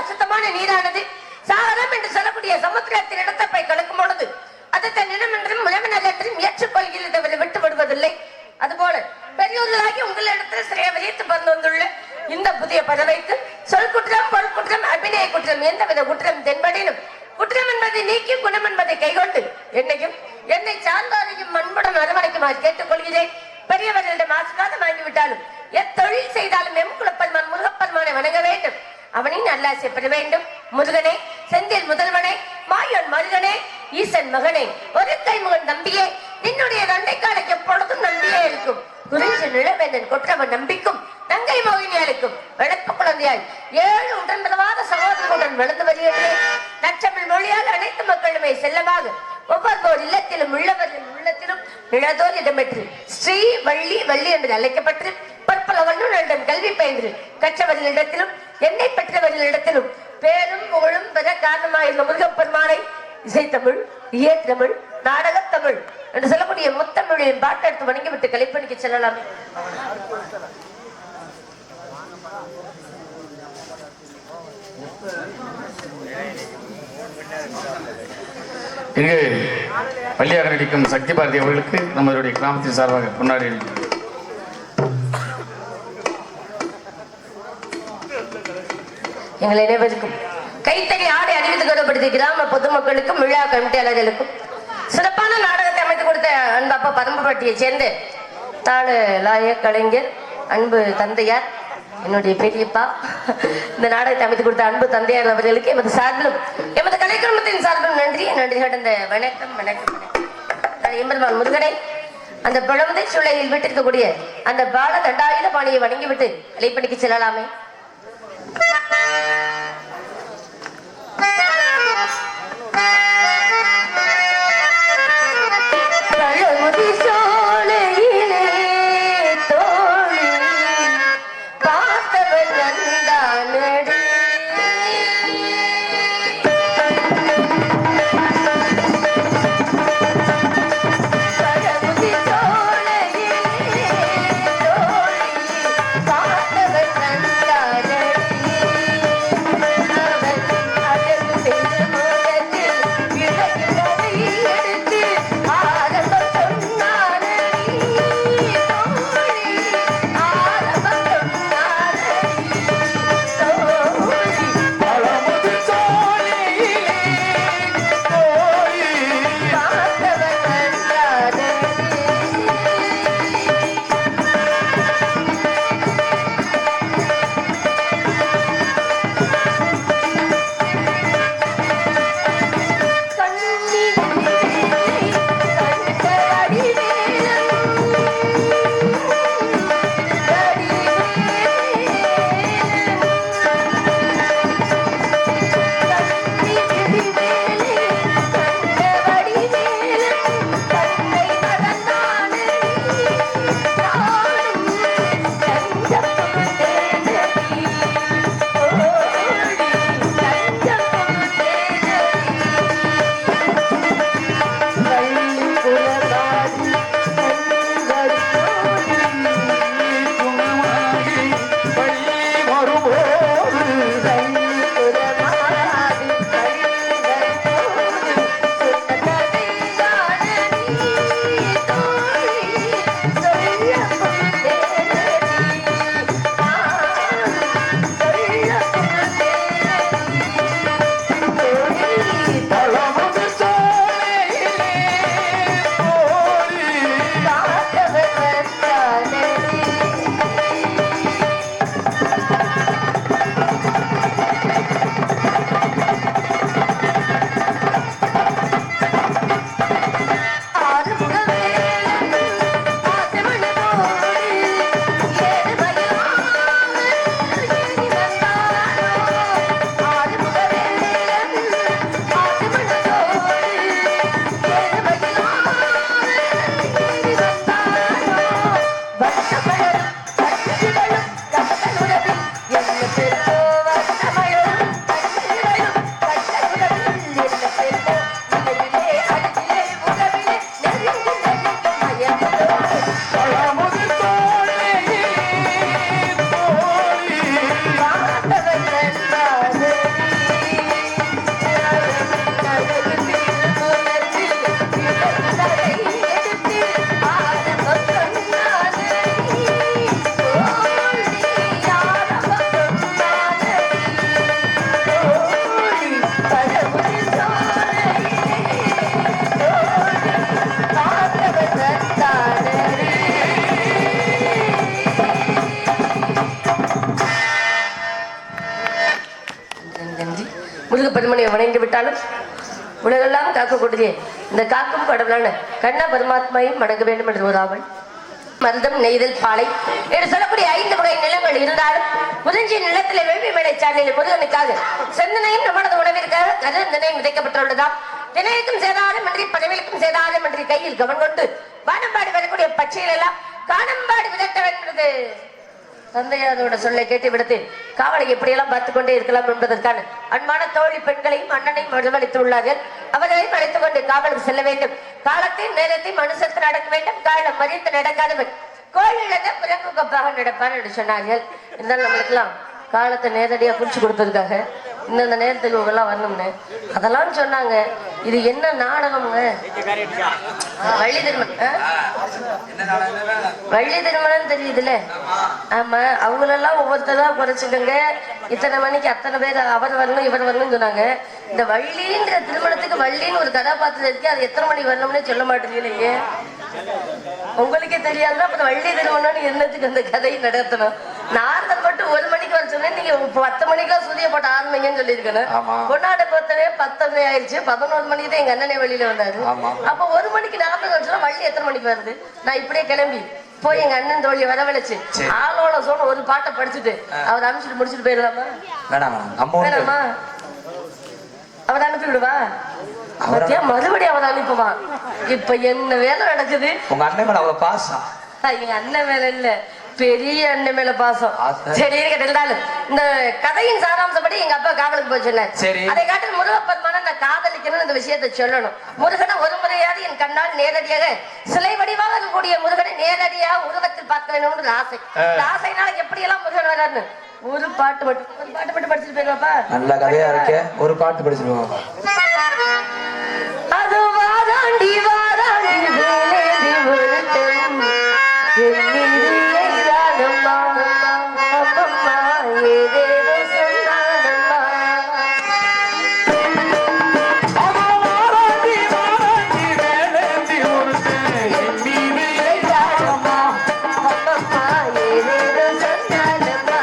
அசுத்தமான நீரானது சாகரம் என்று சொல்லக்கூடிய சமுத்திரத்தின் இடத்தை போய் கலக்கும் பொழுது அதை தன் இனம் என்றும் உழவு நலத்திலும் ஏற்றுக்கொள்கிறது விட்டு விடுவதில்லை. அதுபோல பெரியோர்களாகி உங்களிடத்தில் சிறைய விதித்து பிறந்து வந்துள்ள இந்த புதிய பதவிக்கு சொல் குற்றம் பொருள் குற்றம் அபிநய குற்றம் எந்தவித குற்றம் தென்படினும் குற்றம் என்பதை நீக்கி குணம் என்பதை கைகொண்டு என்னை சார்ந்தோரையும் அன்புடன் அரவணைக்குமாறு கேட்டுக்கொள்கிறேன். பெரியவர்களிடம் ஆசீர்வாதம் வாங்கிவிட்டாலும் எத்தொழில் செய்தாலும் எம்குலப்பெருமான் முருகப்பெருமானை வணங்க வேண்டும். அவனின் நல்லாசை பெற வேண்டும். முருகனே, செந்தில் முதல்வனே, மாயோன் மருகனே, ஈசன் மகனே, ஒரு கைமுகன் நம்பியே, நின்னுடைய தண்டை காலைக்கு எப்பொழுதும் நம்பியே இருக்கும். குறிஞ்சி நிலவேந்தன் கொற்றவன் நம்பிக்கும் தங்கை மோகினியாளுக்கும் வெளுப்பு குழந்தையாய் 7 உடன்பிறவாத சகோதரர்களுடன் வளர்ந்து வருகிறேன். நச்சமிழ் மொழியால் அனைத்து மக்களுமே செல்லமாக ஒவ்வொரு இல்லத்திலும் உள்ளவரின் உள்ளத்திலும் நிழதோர் இடம்பெற்று ஸ்ரீ வள்ளி வள்ளி என்று அழைக்கப்பட்டு பற்பல வல்லுநரிடம் கல்வி பயின்று கற்றவர்களிடத்திலும் என்னை பெற்றவர்களிடத்திலும் பேரும் புகழும் பெற காரணமாயிருந்த முருகப்பெருமானை இசைத்தமிழ், இயற்றமிழ், நாடகத்தமிழ் என்று சொல்லக்கூடிய முத்தமிழின் பாட்டெடுத்து வணங்கிவிட்டு கலைப்பணிக்கு செல்லலாம். இங்கு பள்ளியாக நடிக்கும் சக்தி பாரதி அவர்களுக்கு நம்மளுடைய கிராமத்தின் சார்பாக கொண்டாடி எங்கள் அனைவருக்கும் கைத்தறி ஆடை அறிவித்து கௌரவப்படுத்திய கிராம பொதுமக்களுக்கும் விழா கமிட்டியாளர்களுக்கும் சிறப்பான நாடகத்தை அமைத்து கொடுத்த அன்பப்பா பரம்பப்பட்டியை சேர்ந்து 4 லாய கலைஞர் அன்பு தந்தையார் என்னுடைய பெரியப்பா இந்த நாடகத்தை அமைத்து கொடுத்த அன்பு தந்தையார் அவர்களுக்கு எமது சார்பிலும் எமது கலைக்குழுமத்தின் சார்பிலும் நன்றி கடந்த வணக்கம் வணக்கம் வணக்கம். எம்பெருமான் முருகனை அந்த பிளவுதை சூழலில் விட்டிருக்கக்கூடிய அந்த பால தண்டாயுத பாணியை வணங்கிவிட்டு கலைப்பணிக்கு செல்லலாமே. பார்த்தவன் நந்தா முருகப்பெருமனை வணங்கி விட்டாலும் உலகெல்லாம் காக்கக்கூடிய இந்த காக்கும் கடவுளான கண்ண பரமாத்மாவையும் வணங்க வேண்டும் என்று ஒரு மருதம் நெய்தல் பாலை என்று சொல்லக்கூடிய 5 வகை நிலங்கள் இருந்தாலும் முதிஞ்சி நிலத்திலே வேள்வி மேடை சாலையில் முருகனுக்காக செந்தனையும் நம்மளது உணவிற்காக கருந்தனையும் விதைக்கப்பட்டுள்ளதாம். தினைக்கும் சேதாரம் இன்றி பதவிக்கும் சேதாரம் இன்றி கையில் கவன் கொண்டு வானம்பாடி வரக்கூடிய பச்சைகள் எல்லாம் காணம்பாடி விதக்க வேண்டது. தந்தையாரோட சொல்லை கேட்டு விடுத்து காவலை எப்படியெல்லாம் பார்த்துக் கொண்டே இருக்கலாம் என்பதற்கான அன்பான தோழி பெண்களையும் அண்ணனையும் வரவழைத்துள்ளார்கள். அவர்களையும் அழைத்துக் கொண்டு காவலுக்கு செல்ல வேண்டும். காலத்தையும் நேரத்தையும் அனுசரித்து நடக்க வேண்டும். காலம் மறித்து நடக்காதவன் கோயிலிழந்த பிறகு கப்பாக நடப்பான் என்று சொன்னார்கள். இருந்தாலும் நம்மளுக்கெல்லாம் காலத்தை நேரடியா குறிச்சு கொடுத்ததுக்காக இந்த நேரத்துக்கு இவங்கெல்லாம் வரணும்னு அதெல்லாம் சொன்னாங்க. இது என்ன நாடகம்ங்க? வள்ளி திருமணம். வள்ளி திருமணம் தெரியுதுல்ல? ஆமா, அவங்களெல்லாம் ஒவ்வொருத்தரா குறைச்சிக்கங்க. இத்தனை மணிக்கு அத்தனை பேர் அவர் வரணும் இவர் வரணும்னு சொன்னாங்க. இந்த வள்ளின்ற திருமணத்துக்கு வள்ளின்னு ஒரு கதாபாத்திரம் இருக்கு. அது எத்தனை மணிக்கு வரணும்னு சொல்ல மாட்டேங்கிறீங்க. உங்களுக்கே தெரியாதுன்னா அப்புறம் வள்ளி திருமணம்னு என்னத்துக்கு அந்த கதையை நடத்தணும்? நார்தல் மட்டும் 1 மணிக்கு வர சொன்னேன். நீங்க 10 மணிக்கெல்லாம் சூரிய போட்டு ஆரம்பிங்கன்னு சொல்லியிருக்கேன். கொண்டாட பொறுத்தவே 10 ஆயிடுச்சு. 11 மணிக்கு தான் எங்க அண்ணனே வெளியில வந்தாரு. அப்ப 1 மணிக்கு நார்தல் வச்சுனா வள்ளி எத்தனை மணிக்கு வருது? நான் இப்படியே கிளம்பி போய் எங்க அண்ணன் தோழியை வரவழைச்சு ஆளோட சொன்ன ஒரு பாட்டை படிச்சுட்டு அவர் அனுப்பிச்சுட்டு முடிச்சுட்டு போயிடலாமா? வேணாமா? அவர் அனுப்பி விடுவா? மறுபடியும் அவர் அனுப்புவான். இப்ப என்ன வேலை நடக்குது? உங்க அண்ணன் மேல அவ்வளவு பாசம். எங்க அண்ணன் மேல இல்ல, பெரிய அண்ணன் மேல பாசம். சரி இருந்தாலும் இந்த கதையின் சாராம்சப்படி எங்க அப்பா காவலுக்கு போய் சொன்னார். அதை காட்டில் முருகப்பெருமான நான் காதலிக்கணும் இந்த விஷயத்தை சொல்லணும். முருகனை ஒரு முறையாவது என் கண்ணால் நேரடியாக சிலை வடிவாக இருக்கக்கூடிய முருகனை நேரடியாக உருவத்தில் பார்க்க வேணும்னு ஆசை. இந்த ஆசைனால எப்படி எல்லாம் முருகன் வரான்னு ஒரு பாட்டு மட்டும் படிச்சுட்டு போயிருவாப்பா. நல்ல கதையா இருக்கே, ஒரு பாட்டு படிச்சிருவோம். அது வாராண்டி வாராண்டி வேலேந்தி ஒருத்தன் எண்ணிதானம்மா அப்பம்மா ஏதேதோ சொன்னானம்மா. வாராண்டி வாராண்டி வேலேந்தி ஒருத்தன் எண்ணிதானம்மா அப்பம்மா ஏதேதோ சொன்னானம்மா.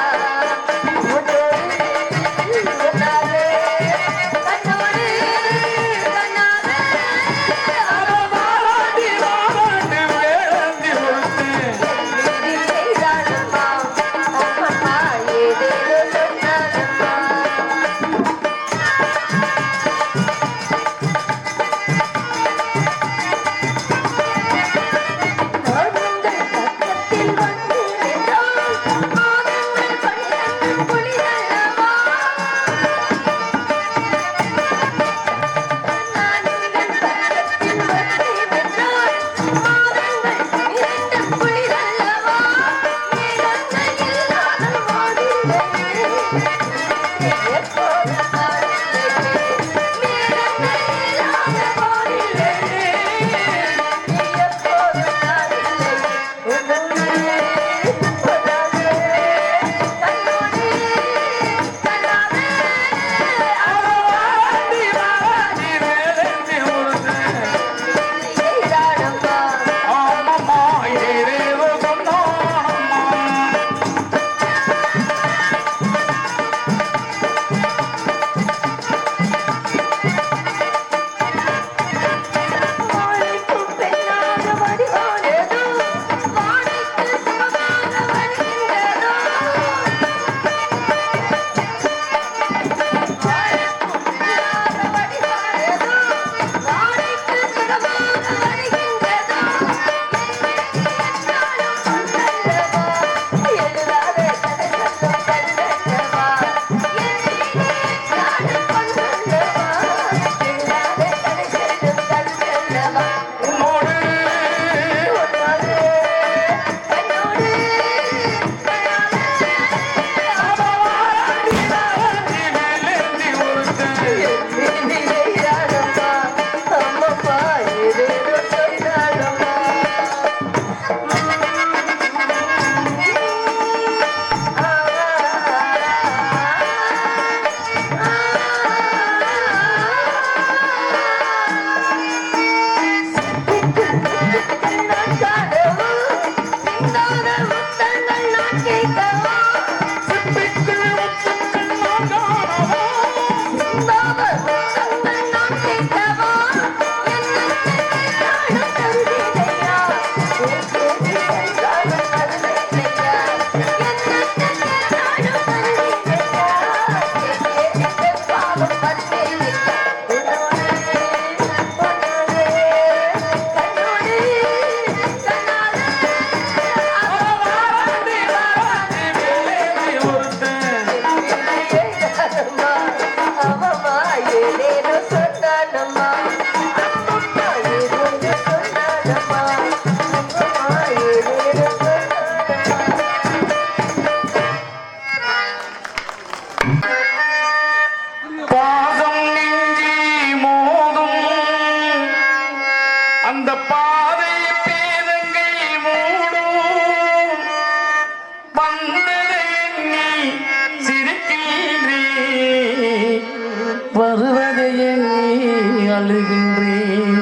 அழுகின்றேன்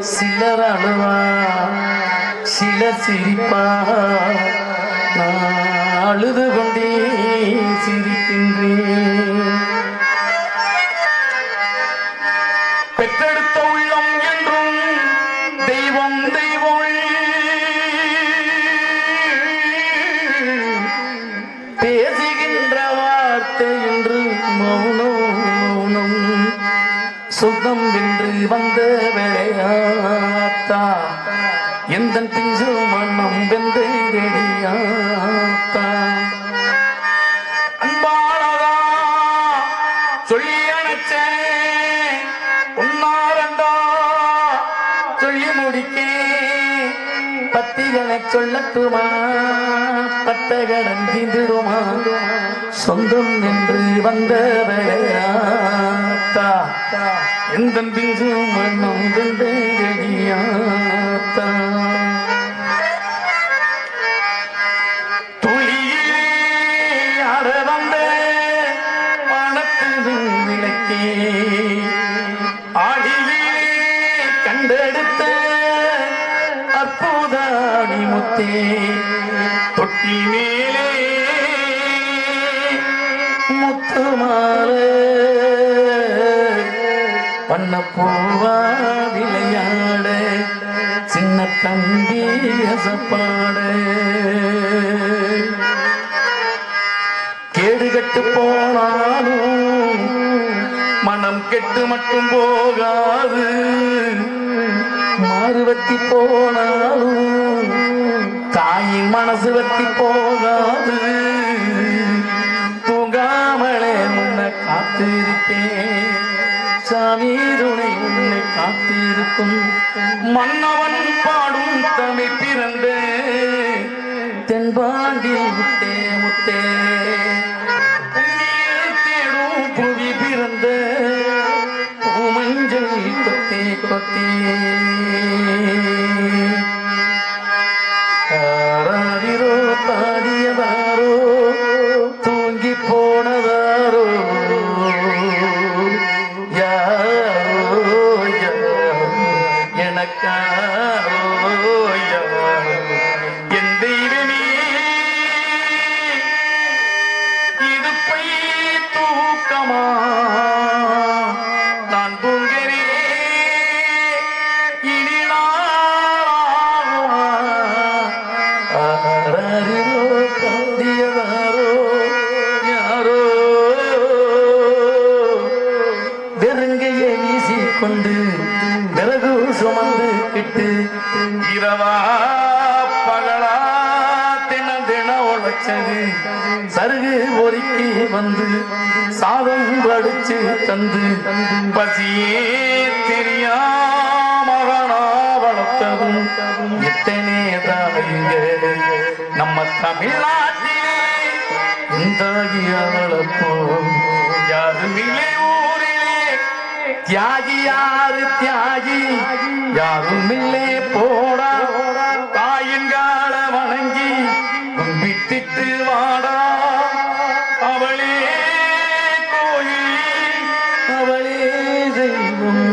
சிலர் அழுவா சிலர் சிரிப்பா நான் அழுது கொண்டே சிரிக்கின்றேன் பெற்றெடுத்த உள்ளம் என்றும் தெய்வம் தெய்வம் பேசுகின்ற வார்த்தை என்று மௌனம் மௌனம் சுகம் என்று வந்த வேளையாத்தா எந்த பிஞ்சு மண்ணம் வெந்தேடியாத்தா அன்பானதா சொல்லி அணைச்சே உன்னாரண்டா சொல்லி முடிக்கே பத்திகளை சொல்லட்டுமா பட்டகடன் தீந்துடுமா சொந்தம் என்று வந்த வேளையாத்தா எந்த பிஞ்சு மண்ணம் வெந்தேடியாத்தா துளியிலே யார வந்த வானத்து விளக்கே ஆடியிலே கண்டெடுத்த அற்புதாடி முத்தே தொட்டி மேலே முத்துமாறு பண்ணப்பூவா விளையாட சின்ன தம்பி அசப்பாட கேடுகட்டு போனாலும் மனம் கெட்டு மட்டும் போகாது மாறுவத்தி போனாலும் தாயின் மனசு வத்தி போகாது தூங்காமலே முன்ன காத்திருக்கேன் சாமி துணை உன்னை காத்திருக்கும் மன்னவன் பாடும் தமிழ் பிறந்த தென்பாண்டி முத்தே முத்தே புண்ணியல் தேடும் புவி பிறந்த பூமஞ்சள் கொத்தே கொத்தே ஆராரிரோ பாடியதாரோ தூங்கி போனதாரோ என் தெய்வமே இது பை தூக்கமா நான் தூங்குகிறேன் இனி நாளாகுமா ஆராரிரோ காந்தியதாரோ யாரோ வெறுங்கையை வீசிக்கொண்டு விறகு சுமந்து கிட்டு இரவா பகலா தின தின உழைச்சது சருகு ஒருக்கி வந்து சாதம் வடிச்சு தந்து பசியே தெரியா மகனா வளர்த்ததும் எத்தனை தாங்க நம்ம தமிழ்நாட்டிலே இந்த வளர்ப்போம் யாருமில்லை ஊரிலே தியாகி யாரு தியாகி யாருமில்லே போடா தாயின்கால வணங்கி கும்பிட்டு வாடா அவளே கோயில் அவளே தெய்வம்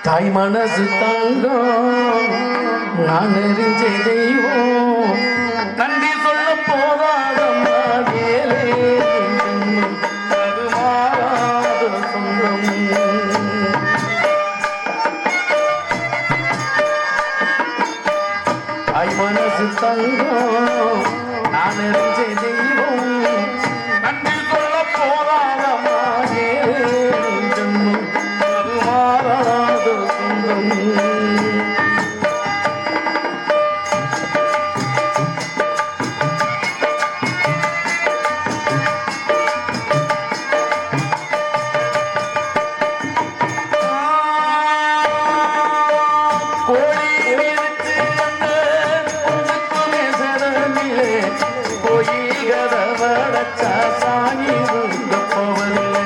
தாய் மனசு தாங்கம் நான் அறிஞ்ச தெய்வம் நன்றி சொல்ல போதாதம்மா வேலே அது மாறாத சொந்தம் தாய் மனசு தங்கம் நான் அறிஞ்ச தெய்வம் நன்றி சொல்ல போதாதம்மா வேலே அது மாறாத சொந்தம் கோயில் கதவடைச்சா சாமி போவதில்லை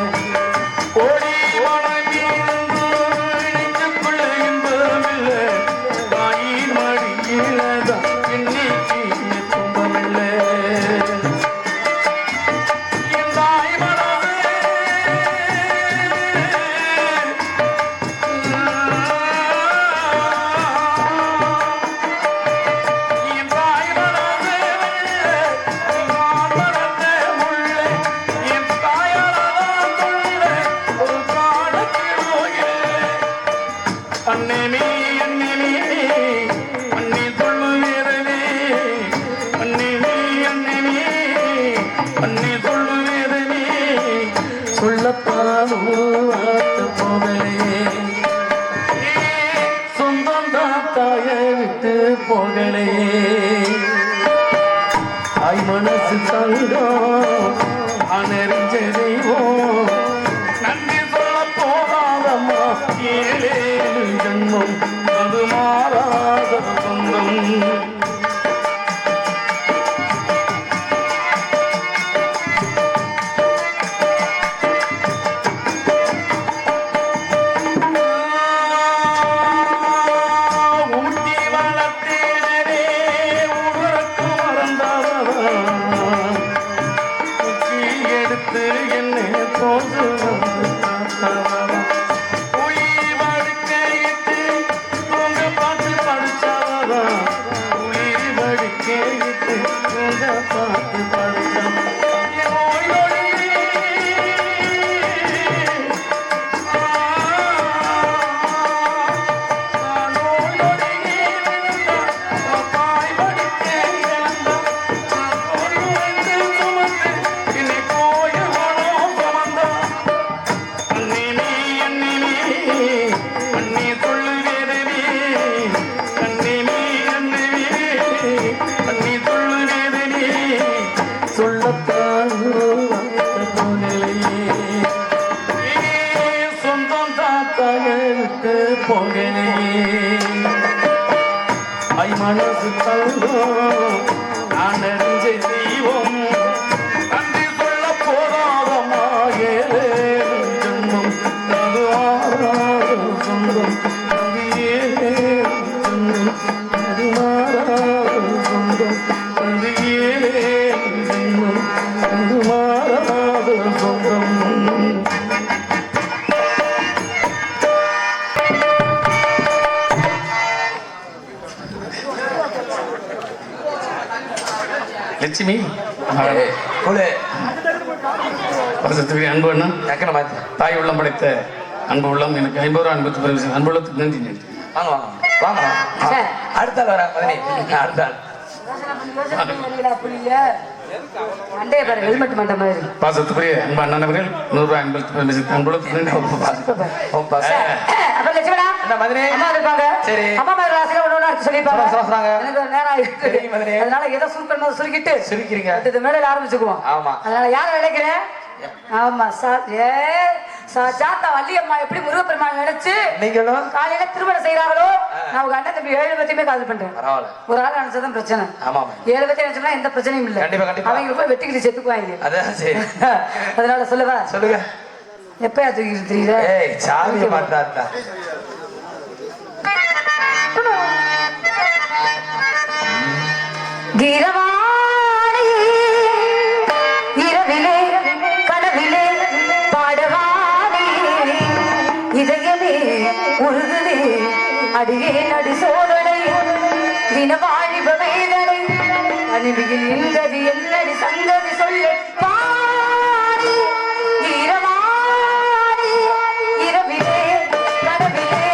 போகலையே சொந்தம் தாத்தாய விட்டு போகலையே தாய் மனசு தங்கம் அனறிஞ்ச தெய்வம் நன்றி சொல்ல போகாதம்மா ஏழேழு ஜன்மம் அது மாறாத சொந்தம் மனசு தங்கம் நான் அறிஞ்ச தெய்வம் நன்றி சொல்ல போதாதம்மா ஏழே ஜன்மம் அது மாறாத சொந்தம் அது ஏழே ஜன்மம் அது மாறாத சொந்தம் அது ஏழே ஜன்மம் அது மாறாத சொந்தம் லட்சுமி வருஷத்துக்கு அன்பு அண்ணன் தாய் உள்ளம் படைத்த அன்பு உள்ளம் எனக்கு 50 ரூபா அன்பு அன்பு உள்ளத்துக்கு நன்றி நன்றி வாங்க வாங்க வாங்க அடுத்த ஆள் வரா மதனி அடுத்த ஆள் பாசத்துக்குரிய அன்பு அண்ணன் அவர்கள் 100 ரூபாய் அன்பு உள்ளத்துக்கு நன்றி அதனால ஏதோ சுருக்கணும் சுருக்கிட்டு சிரிக்கிறீங்க மேல ஆரம்பிச்சுக்குவோம். ஆமா அதனால யார நினைக்கிறேன் ஆமா சாத்தா வள்ளியம்மா எப்படி முருகப்பெருமாள் நினைச்சு நீங்களும் காலையில திருமணம் செய்யறாங்களோ நான் உங்க அண்ணன் தம்பி 7 பேத்தையுமே காதல் பண்றேன். ஒரு ஆள் நினைச்சதான் பிரச்சனை. 7 பேத்தையும் நினைச்சோம்னா எந்த பிரச்சனையும் இல்லை. அவங்க போய் வெட்டிக்கிட்டு செத்துக்குவாங்க. அதனால சொல்லுவா சொல்லுங்க எப்பயா தூக்கிட்டு தெரியல சாமி மாட்டாத்தா கீரவாணி இரவிலே கனவிலே பாடவாணி இதயமே உருகுதே அடியே நடு சோதனை தினவாழிப வேதனை அணிவியில் நின்றது என்னடி சங்கதி சொல்ல பாடி கீரவாணி இரவிலே கனவிலே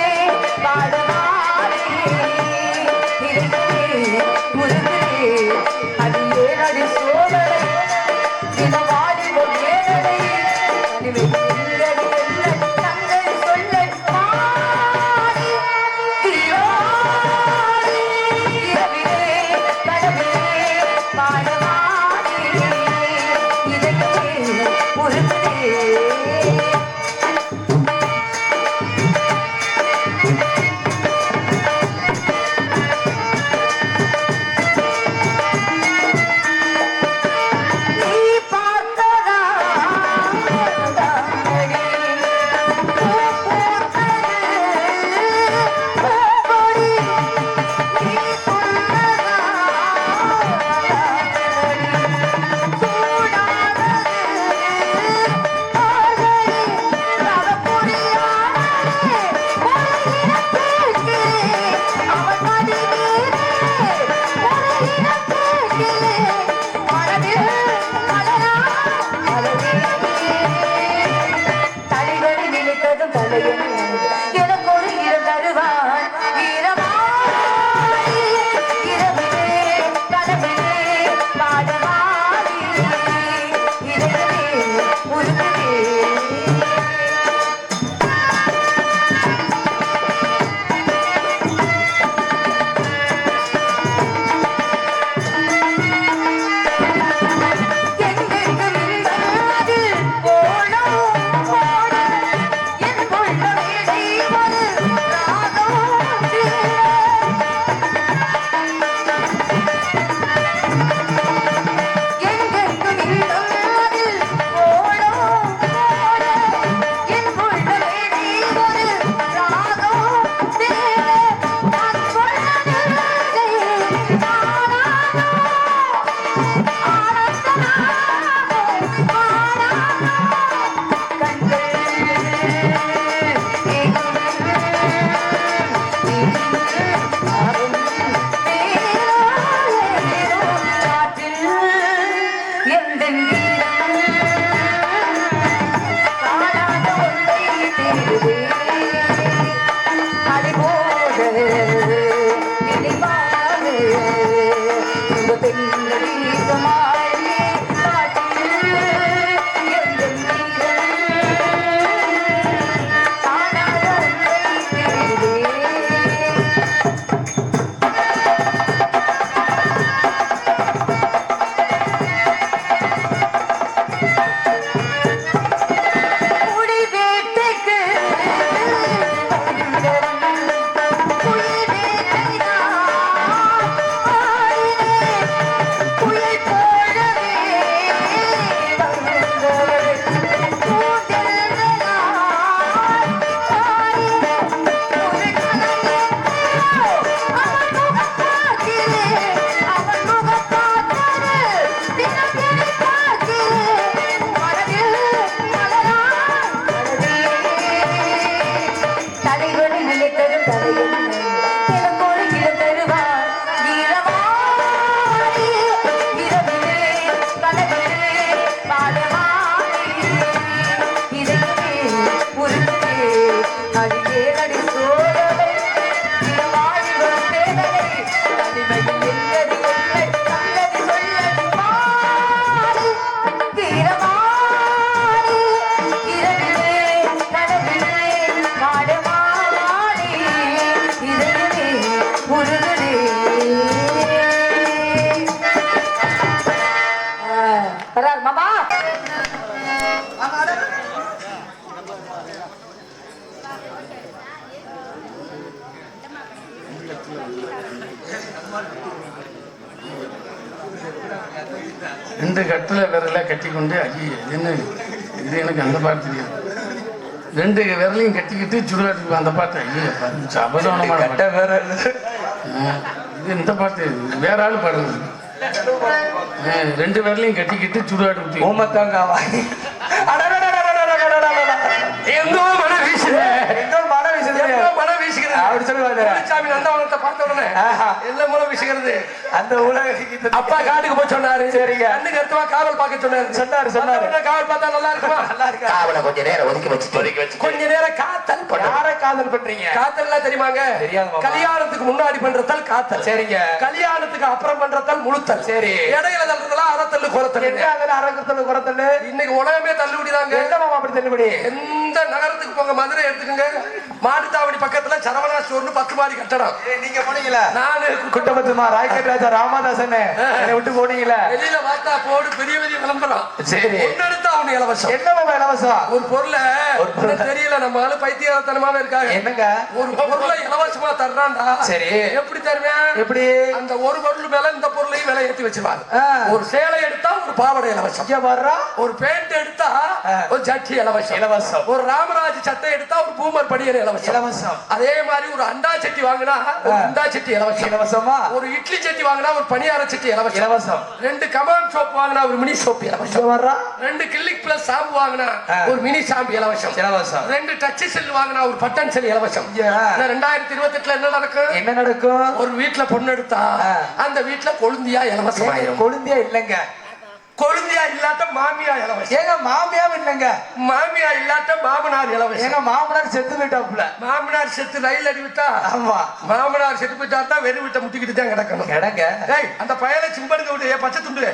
பாடவாணி இதயமே உருகுதே அடியே நடு சோதனை தினவாழிப வேதனை அணிவியில் நின்றது என்னடி சங்கதி சொல்ல பாடி கீரவாணி இரவிலே கனவிலே பாடவாணி ரெண்டு கட்டில விரல கட்டி கொண்டு ஐயோ என்ன இது எனக்கு அந்த பாட்டு தெரியாது. ரெண்டு விரலையும் கட்டிக்கிட்டு சுடுகாட்டுக்கு அந்த பாட்டு ஐயோ அபசவனமான கட்ட வேற இது இந்த பாட்டு வேற ஆள் பாடுறது. ரெண்டு விரலையும் கட்டிக்கிட்டு சுடுகாட்டுக்கு ஓமத்தாங்க எங்கோ மன வீசுது மன வீசுகிறது அப்படி சொல்லுவாங்க. சாமி நந்தவனத்தை பார்த்த உடனே என்ன மன வீசுகிறது அந்த உலக அப்பா காட்டுக்கு போய் சொன்னாரு. சரிங்க. கண்ணுக்கு அர்த்தமா காவல் பார்க்க சொன்னாரு. காவல் பார்த்தா நல்லா இருக்குமா? நல்லா இருக்கு. காவலை கொஞ்ச நேரம் ஒதுக்கி வச்சு கொஞ்ச நேரம் காத்தல் யாரை காதல் பண்றீங்க? காத்தல் தெரியுமாங்க? தெரியாது. கல்யாணத்துக்கு முன்னாடி பண்றதால் காத்தல். சரிங்க. கல்யாணத்துக்கு அப்புறம் பண்றதால் முழுத்தல். சரி. இடையில தள்ளுறதெல்லாம் அறத்தல்லு குறத்தல். என்ன அதுல அறக்கத்தல்லு குறத்தல்? இன்னைக்கு உலகமே தள்ளுபடிதாங்க. என்னமா அப்படி தள்ளுபடி? எந்த நகரத்துக்கு போங்க, மதுரை எடுத்துக்கங்க, மாட்டுத்தாவடி பக்கத்துல சரவணா ஸ்டோர்னு 10 மாடி கட்டடம். நீங்க போனீங்களா? நானு குட்டபத்துமா ராய்கட் ராஜா ராமதாசன் என்னை விட்டு போனீங்களா? வெளியில பார்த்தா போடு பெரிய பெரிய விளம்பரம். சரி. ஒன்னெடுத்தா அவனு இலவசம். என்னமா இலவசம்? ஒரு பொருளை தெரியல, நம்ம ஆளு பைத்தியத்தனமாவே இருக்காங்க. என்னங்க ஒரு பொருளை இலவசமா தர்றான்டா. சரி. எப்படி தருவேன்? எப்படி? அந்த ஒரு பொருள் மேல இந்த பொருளையும் விலை ஏற்றி வச்சிருவாங்க. ஒரு சேலை எடுத்தா ஒரு பாவடை இலவசம். ஒரு பேண்ட் எடுத்தா ஒரு ஜட்டி இலவசம். ஒரு ராமராஜ் சட்டை எடுத்தா ஒரு பூமர் படியர் இலவசம். அதே மாதிரி ஒரு அண்டா சட்டி வாங்கினா ஒரு குண்டா சட்டி இலவசமா. ஒரு இட்லி சட்டி வாங்கினா ஒரு பணியார சட்டி இலவசம். 2 கமான் சோப் வாங்கினா ஒரு மினி சோப் இலவசம். 2 கிளிக் பிளஸ் ஷாம்பு வாங்கினா ஒரு மினி ஷாம்பு இலவசம். 2 டச் செல் வாங்கினா ஒரு பட்டன் செல் இலவசம். 2028 என்ன நடக்கும்? ஒரு வீட்டுல பொண்ணு எடுத்தா அந்த வீட்டுல கொழுந்தியா இலவசம். கொழுந்தியா இல்லங்க, கொழுந்தியா இல்லாட்ட மாமியா இலவசம். ஏங்க மாமியாவும் இல்லங்க, மாமியா இல்லாட்ட மாமனார் இலவசம். ஏங்க மாமனார் செத்து போயிட்டாப்புல. மாமனார் செத்து ரயில் அடி விட்டா? ஆமா. மாமனார் செத்து போயிட்டா வெறும் விட்ட முட்டிக்கிட்டு தான் கிடக்கணும். அந்த பயலை சிம்படுக்க விட்டு பச்சை துண்டு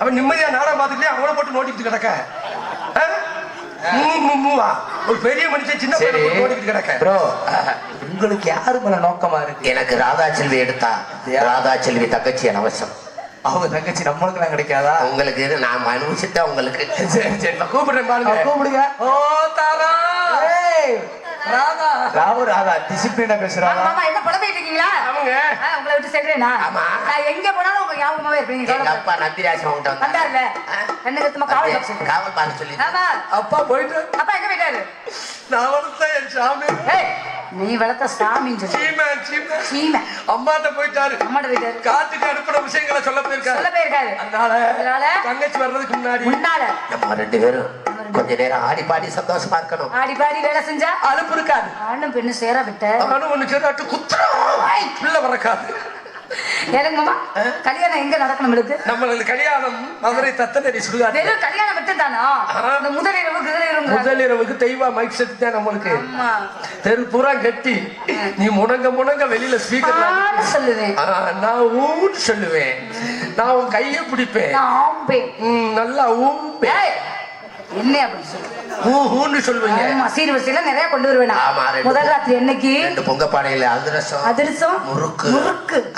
அவன் நிம்மதியா நாடகம் பார்த்துக்கிட்டே அவங்கள போட்டு நோட்டிக்கிட்டு கிடக்க. ஒரு பெரிய மனுஷன் சின்ன நோட்டிக்கிட்டு கிடக்க. ப்ரோ, உங்களுக்கு யாரு மேல நோக்கமா இருக்கு? எனக்கு ராதா செல்வி எடுத்தா ராதா செல்வி தங்கச்சி இலவசம். அவங்க தங்கச்சி நம்மளுக்கு எல்லாம் கிடைக்காதா? உங்களுக்கு நான் அனுபவிச்சுட்டேன். உங்களுக்கு சரி சரி கூப்பிடுறேன் பாருங்க. கூப்பிடுங்க. ஓ தாரா ராதா ராதா டிசிப்ளினா பேசுறாங்க. மாமா என்ன புலம்பிட்டு இருக்கீங்களா? அவங்க உங்களை விட்டு சென்றேனா? நான் எங்க போனாலும் உங்க ஞாபகமாவே இருப்பீங்க. எங்க அப்பா நம்பிராஜ் அவங்க வந்தாருல கண்ணுக்கு காவல் பார்க்க சொல்லி. ஆமா. அப்பா போயிட்டு அப்பா எங்க போயிட்டாரு? நான் வளர்த்த என் சாமி. நீ வளர்த்த சாமின்னு சொல்லி சீமை அம்மாட்ட போயிட்டாரு. அம்மாட்ட போயிட்டாரு. காட்டுக்கு அனுப்புற விஷயங்களை சொல்ல போயிருக்காரு. அதனால தங்கச்சி வர்றதுக்கு முன்னால நம்ம 2 பேரும் கொஞ்ச நேரம் ஆடி பாடி சந்தோஷமா இருக்கணும். ஆடி பாடி வேலை செஞ்சா அலுப்பு இருக்காது. ஆணும் பெண்ணு சேர விட்ட ஆணும் ஒண்ணு சேராட்டு குத்துறாய் பிள்ளை வரக்காது. எனக்கு மாமா கல்யாணம் எங்க நடக்கணும்? நம்மளுக்கு கல்யாணம் மதுரை தத்தனடி சுடுகாடு. வெறும் கல்யாணம் மட்டும் தானா? முதலிரவுக்கு தெய்வா மைக் செட் தான் நம்மளுக்கு. தெரு பூரா கட்டி நீ முணங்க வெளியில ஸ்பீக்கர் சொல்லுவேன். நான் ஊன்னு சொல்லுவேன். நான் உன் கையை பிடிப்பேன். நல்லா ஊம்பே என்ன அப்படின்னு சொல்லு. ஊன்னு சொல்லுவீங்க. சீர்வரிசையில நிறைய கொண்டு வருவேன். முதல் ராத்திரி என்னைக்கு 2 பொங்க பானையில அதிரசம் முறுக்கு.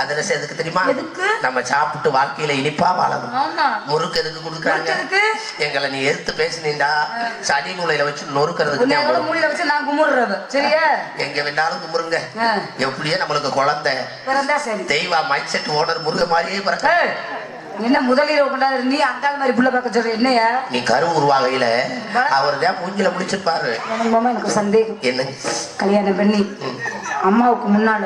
அதிரசம் எதுக்கு தெரியுமா? நம்ம சாப்பிட்டு வாழ்க்கையில இனிப்பா வாழணும். முறுக்கு எதுக்கு கொடுக்குறாங்க? எங்களை நீ எடுத்து பேசினீண்டா சனி மூலையில வச்சு நொறுக்கிறதுக்கு. மூலையில வச்சு நான் கும்பிடுறது சரியா? எங்க வேணாலும் கும்பிடுங்க. எப்படியே நம்மளுக்கு குழந்தை தெய்வா மைக் செட் ஓனர் முருக மாதிரியே பிறக்க. என்ன முதலீடு கொண்டாரு நீ அந்த மாதிரி புள்ள பார்க்க சொல்ற? என்னையா நீ கரு உருவாகையில அவர் தான் மூஞ்சில முடிச்சிருப்பாரு. எனக்கு சந்தேகம். என்ன? கல்யாணம் பண்ணி அம்மாவுக்கு முன்னால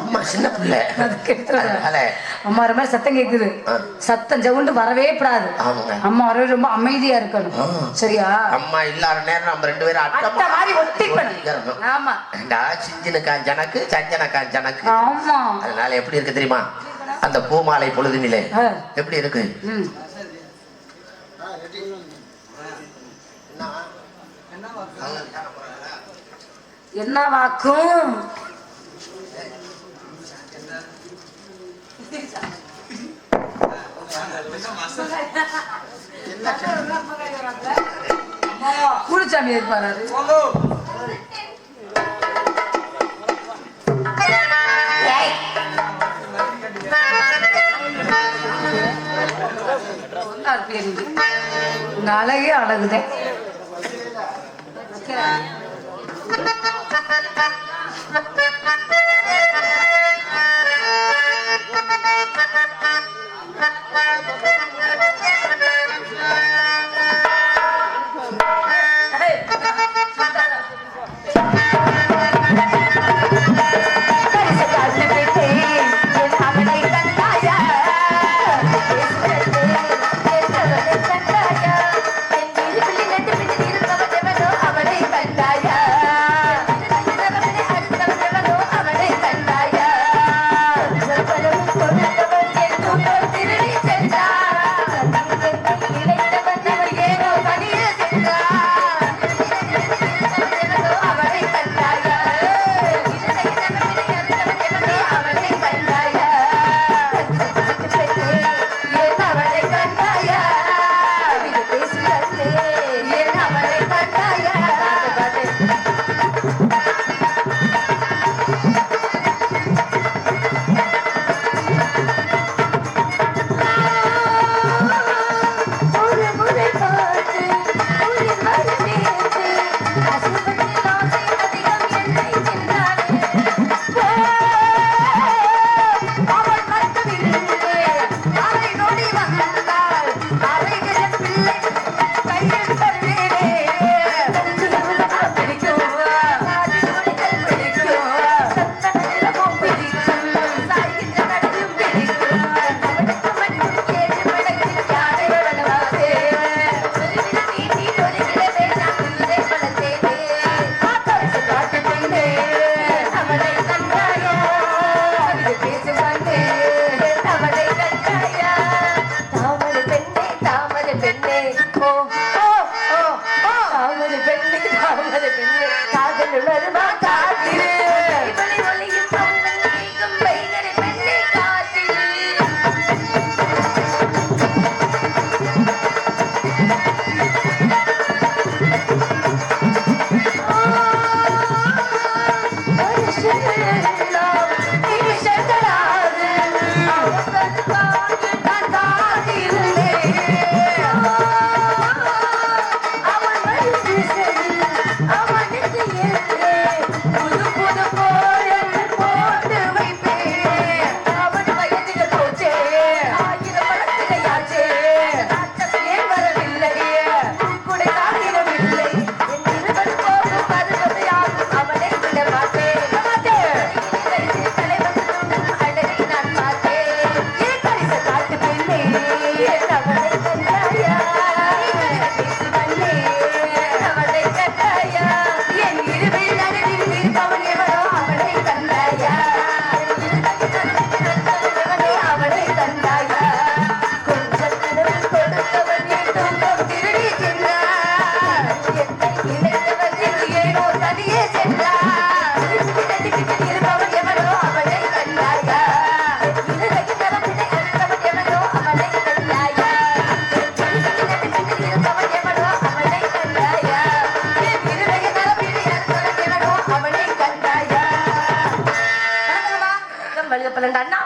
அம்மா சின்ன பிள்ளை அம்மா ரொம்ப சத்தம் கேக்குது. சத்தம் ஜவுண்டு வரவே கூடாது. அம்மா வரவே ரொம்ப அமைதியா இருக்கணும் சரியா? அம்மா இல்லாத நேரம் நம்ம 2 பேரும் அட்டை மாதிரி ஒட்டி பண்ணணும். ஆமா சிஞ்சினுக்கான் ஜனக்கு சஞ்சனக்கான் ஜனக்கு. ஆமா. அதனால எப்படி இருக்கு தெரியுமா? அந்த பூமாலை பொழுதுனிலே எப்படி இருக்கு? என்ன வாக்கும் குளிச்சாமி இருப்பாரு. அழகே அழகுதான்.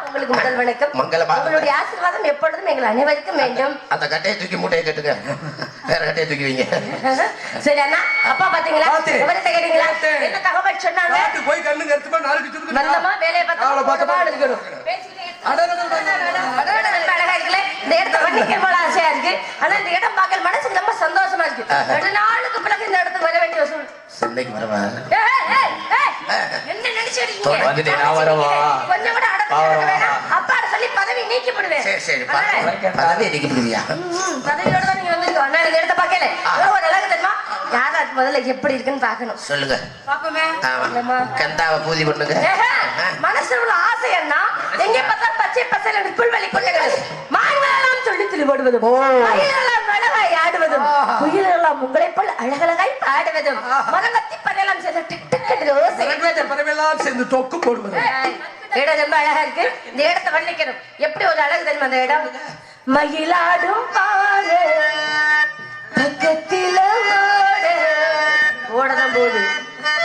உங்களுக்கு முதல் வணக்கம். உங்களுடைய ஆசீர்வாதம் எப்பொழுதும் எங்கள் அனைவருக்கும் வேண்டும். அந்த கட்டையை தூக்கி மூட்டையை கட்டுங்க, வேற கட்டையை தூக்கி வைங்க. சரி அண்ணா, அப்பா பாத்தீங்களா? விவரத்தை கேட்டீங்களா? என்ன தகவல் சொன்னாங்க? போய் கண்ணு கருத்துமா நாளைக்கு சுருக்கு நல்லமா வேலையை பார்த்தா எடுக்கணும். அழகா இருக்குல்ல, இந்த இடத்த வண்டிக்க போல ஆசையா இருக்கு. ஆனா இந்த இடம் பார்க்கல மனசுக்கு ரொம்ப சந்தோஷமா இருக்கு. 2 நாளுக்கு பிறகு இந்த இடத்துக்கு வர வேண்டிய சூழ். சென்னைக்கு வரவா? என்ன நினைச்சிருக்கீங்க? கொஞ்சம் கூட அடக்க வேணாம். அப்பாட சொல்லி பதவி நீக்கி போடுவேன். சரி சரி, பதவி நீக்கி போடுவியா? பதவியோட தான் நீங்க வந்து அண்ணா இந்த இடத்த பார்க்கல. ஒரு அழகு தெரியுமா? யாராக்கு முதல்ல எப்படி இருக்குன்னு பார்க்கணும். சொல்லுங்க. பாப்போமே. கந்தாவை பூஜை பண்ணுங்க. மனசுல உள்ள ஆசை என்ன? எங்கே பார்த்தா பச்சை பசையில புல்வெளி கொள்ளைகள், மான்களெல்லாம் சொல்லி துளி போடுவதும், மயிலெல்லாம் அழகாய் ஆடுவதும், குயிலெல்லாம் உங்களை போல் அழகழகாய் பாடுவதும், மரங்கத்தி பறையெல்லாம் சேர்ந்து டிக் டிக் என்று ஓசை எழுவதும், பறவையெல்லாம் சேர்ந்து தொக்கு போடுவது. இடம் ரொம்ப அழகா இருக்கு. இந்த இடத்தை வர்ணிக்கணும். எப்படி ஒரு அழகு தெரியுமா அந்த இடம்? மயிலாடும் பாரு பக்கத்தில ஓடதான் போகுது.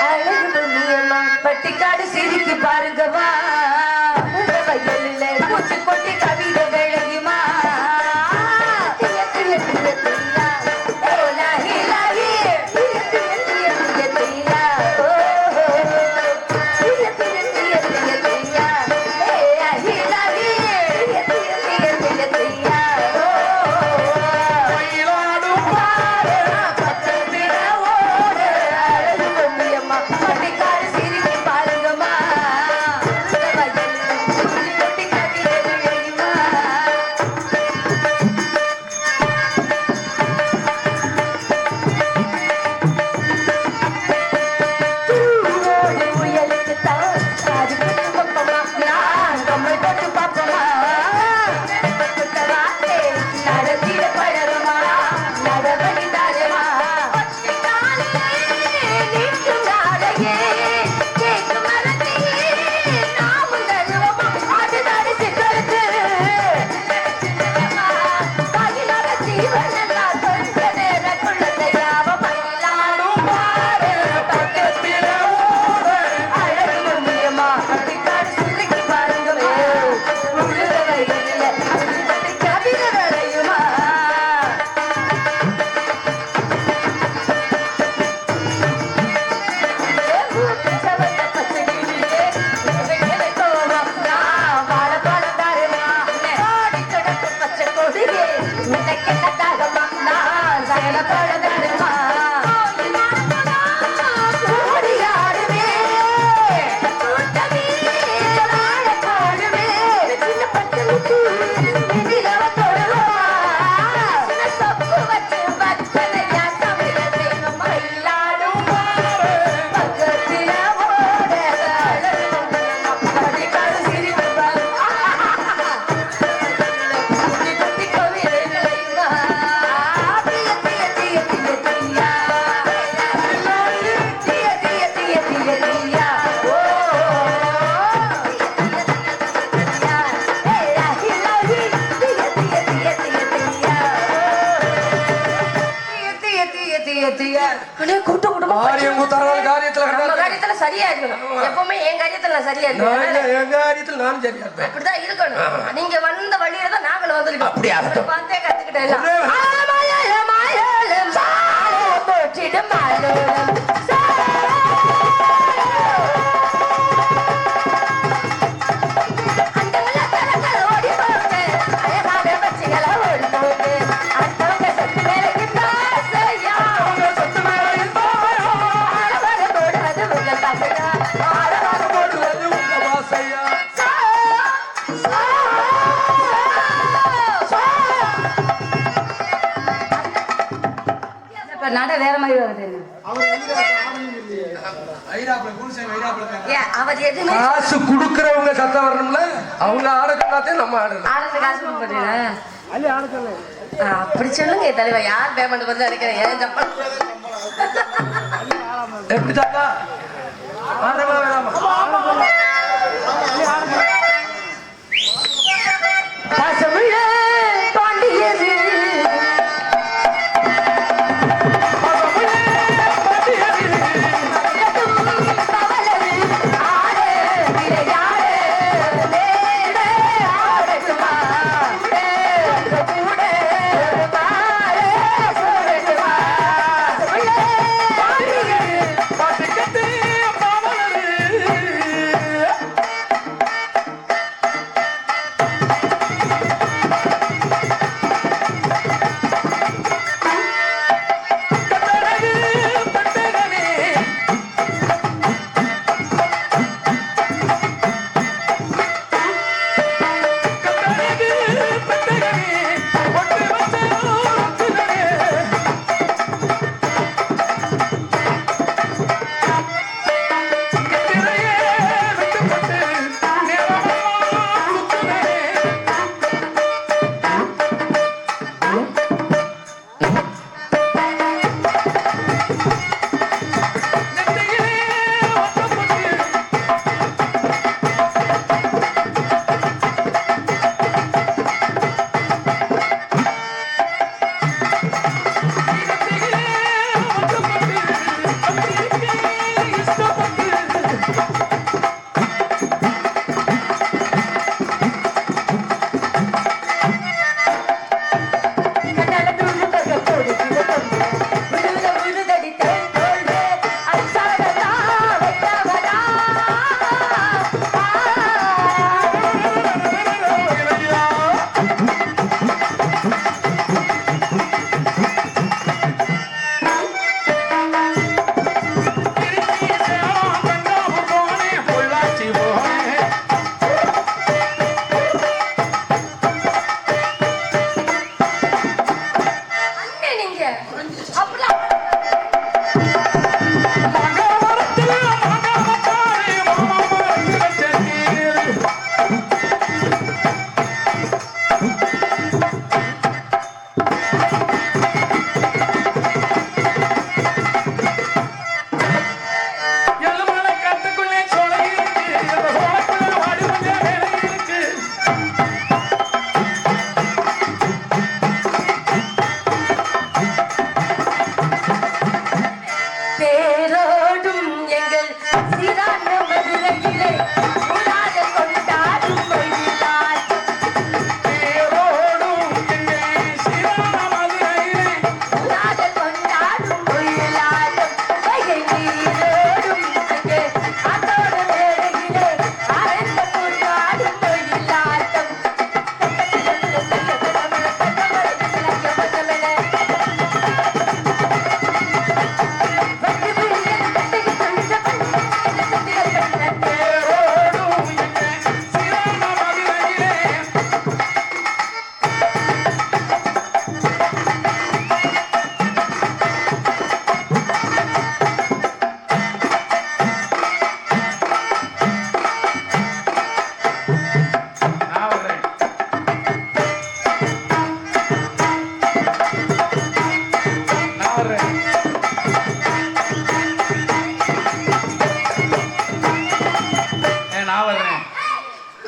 அழகு பொன்னியம்மா பட்டிக்காடு சிரிக்கு பாருங்கவா, வயலில் பூச்சி கொட்டி கவிதை விளையுமா, கூட்டம் குடும்பம் காரியத்துல நம்ம காரியத்துல சரியா இருக்கணும். எப்பவுமே என் காரியத்துல நான் சரியா இருக்கேன். எங்க காரியத்துல நானும் சரியா இருப்பேன். அப்படிதான் இருக்கணும். நீங்க வந்த வழியில தான் நாங்களும் வந்திருக்கோம். அப்படி ஆகட்டும். பார்த்தே கத்துக்கிட்டேன் எல்லாம். ஆமாயம் மாயம் சாலே போற்றிடும் மாலோலம் நட வேற மாதிரி வருது. அவர் எதுவுமே காசு குடுக்கறவங்க சத்தம் வரணும்ல. அவங்க ஆடக்கூடாதே நம்ம ஆடணும். ஆடுறது காசு கொடுப்பீங்களா? அப்படி சொல்லுங்க தலைவா. யார் பேமெண்ட் வந்து நினைக்கிறேன். ஏன் சம்பளம் எப்படி தாத்தா ஆடமா வேணாமா? பாசமுள்ள பாண்டியது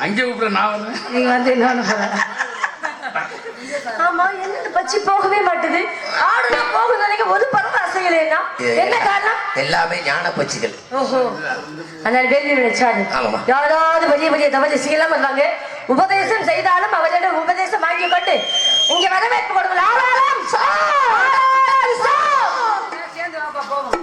அங்கே கூப்பிட நான் வரேன். நீங்க வந்து என்ன ஆமா என்ன பச்சி போகவே மாட்டுது. ஆடுனா போகுது நினைக்க ஒரு பரவாசை செய்யலைன்னா என்ன காரணம்? எல்லாமே ஞான பச்சிகள். ஓஹோ, அதனால வேலி நினைச்சாரு. யாராவது பெரிய பெரிய தவறு செய்யலாம் வந்தாங்க, உபதேசம் செய்தாலும் அவரிடம் உபதேசம் வாங்கி கொண்டு இங்க வரவேற்பு கொடுங்கள். ஆளாளம் சேர்ந்து வாப்பா போவோம்.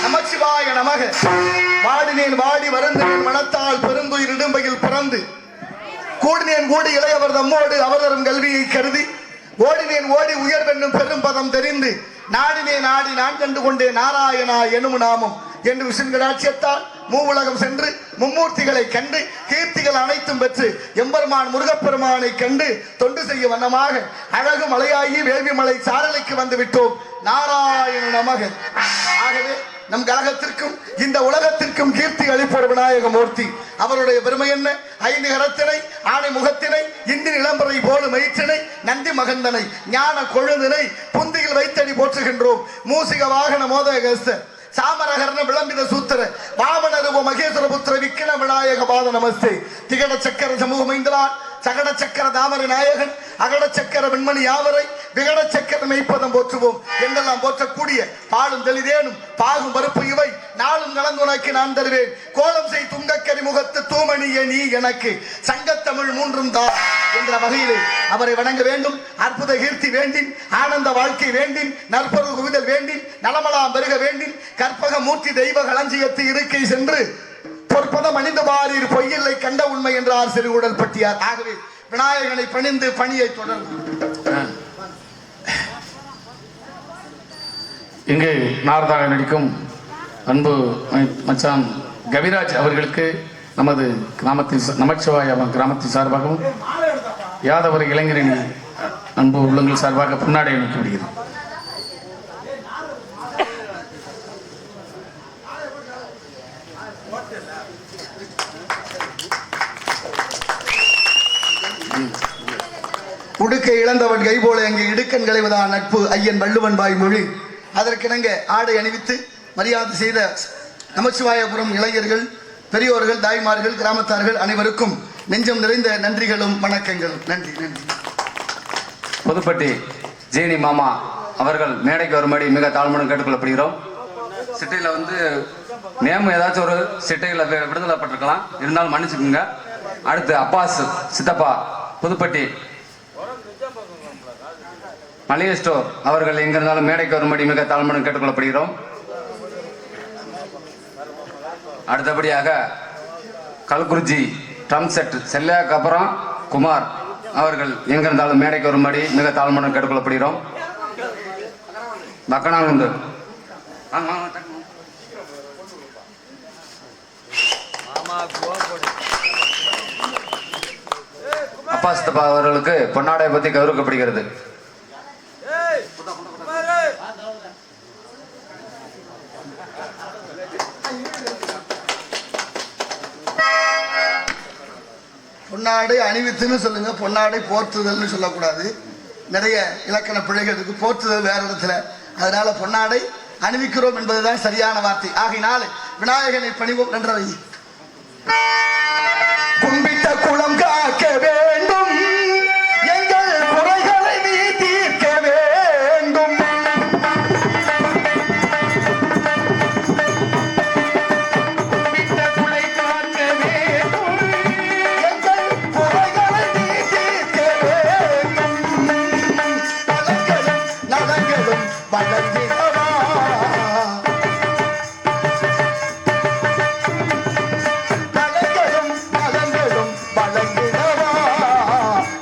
நமச்சிவாய நமக. வாடினேன் வாடி வருந்தேன் மனத்தால் பெருந்துயிர் இடும்பையில் பிறந்து கூடினேன் கூடி இளையவர் தம்மோடு அவர் தரும் கல்வியை கருதி ஓடினேன் ஓடி உயர்வென்னும் பெரும் பதம் தெரிந்து நாடினே நாடி நான் கண்டு கொண்டேன் நாராயணா எனும் நாமம் என்று விஷ்ணுராட்சியத்தால் மூவுலகம் சென்று மும்மூர்த்திகளை கண்டு கீர்த்திகள் அனைத்தும் பெற்று எம்பெருமான் முருகப்பெருமானை கண்டு தொண்டு செய்ய வண்ணமாக அழகு மலையாகி வேள்வி மலை சாரலைக்கு வந்து விட்டோம். நாராயண நமக. ஆகவே நம் கழகத்திற்கும் இந்த உலகத்திற்கும் கீர்த்தி அளிப்போர் விநாயகமூர்த்தி. அவருடைய பெருமை என்ன? 5 கரத்தினை, ஆணை முகத்தினை, இந்தி நிலம்பரை போடு மயிற்றினை, நந்தி மகந்தனை, ஞான கொழுந்தினை புந்தியில் வைத்தடி போற்றுகின்றோம். மூசிக வாகன மோதகஸ்த சாமரகர்ண விளம்பித சூத்திர வாமனருவ மகேஸ்வர புத்திர விக்கின விநாயக பாத நமஸ்தே. திகட சக்கர சமூகமைந்தலான் சகட சக்கர தாமரை நாயகன் அகட சக்கர வெண்மணி யாவரை விகட சக்கர மெய்ப்பதம் போற்றுவோம் என்றெல்லாம் போற்றக்கூடிய பாலும் தெளிதேனும் பாகும் பருப்பு இவை நாளும் கலந்து உனக்கு நான் தருவேன். கோலம் செய் துங்கக்கரி முகத்து தூமணிய நீ எனக்கு சங்கத்தமிழ் 3 தான் என்ற வகையிலே அவரை வணங்க வேண்டும். அற்புத கீர்த்தி வேண்டின், ஆனந்த வாழ்க்கை வேண்டின், நற்பொருள் குவிதல் வேண்டின், நலமலாம் பெருக வேண்டின், கற்பக மூர்த்தி தெய்வ களஞ்சியத்து இருக்கை சென்று பொற்பதம் அணிந்து பாரீர் பொய்யில்லை கண்ட உண்மை என்றார் சிறுகுடல் பட்டியார். ஆகவே விநாயகனை பணிந்து பணியை தொடர்ந்து இங்கு நாரதாக நடிக்கும் அன்பு மச்சான் கவிராஜ் அவர்களுக்கு நமது கிராமத்தின் நமச்சிவாய கிராமத்தின் சார்பாகவும் யாதவர் இளைஞரின் அன்பு உள்ளங்கள் சார்பாக புன்னாடை அளிக்கப்படுகிறது. உடுக்கை இழந்தவன் கை போல அங்கே இடுக்கன் களைவதான் நட்பு ஐயன் வள்ளுவன் வாய் மொழி. அதற்கிணங்க ஆடை அணிவித்து மரியாதை செய்த நமச்சிவாயபுரம் இளைஞர்கள், பெரியோர்கள், தாய்மார்கள், கிராமத்தார்கள் அனைவருக்கும் நெஞ்சம் நிறைந்த நன்றிகளும் வணக்கங்கள். நன்றி நன்றி. புதுப்பட்டி ஜீனி மாமா அவர்கள் மேடைக்கு வரும்படி மிக தாழ்மையுடன் கேட்டுக்கொள்ளப்படுகிறோம். சிட்டையில் வந்து நேம் ஏதாச்சும் ஒரு சிட்டையில் விடுதலைப்பட்டிருக்கலாம், இருந்தாலும் மன்னிச்சுக்குங்க. அடுத்து அப்பாஸ் சித்தப்பா புதுப்பட்டி மளிகை ஸ்டோர் அவர்கள் எங்க இருந்தாலும் மேடைக்கு வரும்படி மிக தாழ்மையுடன் கேட்டுக்கொள்ளப்படுகிறோம். அடுத்தபடியாக கல்குருஜி ட்ரம் செட் செல்லையாக்கு அப்புறம் குமார் அவர்கள் எங்க இருந்தாலும் மேடைக்கு வரும்படி மிக தாழ்மையுடன் கேட்டுக்கொள்ளப்படுகிறோம். மக்கனாங்குண்டு அப்பா சித்தப்பா அவர்களுக்கு பொன்னாடை பற்றி கௌரவிக்கப்படுகிறது. பொன்னாடை அணிவித்துன்னு சொல்லுங்க, பொன்னாடை போர்த்துதல்னு சொல்லக்கூடாது. நிறைய இலக்கண பிழைகள் இருக்கு. போர்த்துதல் வேற இடத்துல, அதனால பொன்னாடை அணிவிக்கிறோம் என்பதுதான் சரியான வார்த்தை. ஆகினால் விநாயகனை பணிவோம். நன்றவை கும்பிட்ட குளம் காக்க வேண்டும், எங்கள் குறைகளை நீ தீர்க்க வேண்டும். கும்பிட்ட குளை காக்க வேண்டும், எங்கள் குறைகளை நீ தீர்க்க வேண்டும். நலங்களும் நலங்களும் வளர்ந்திடவா, நலங்களும் நலங்களும் வளர்ந்திடவா.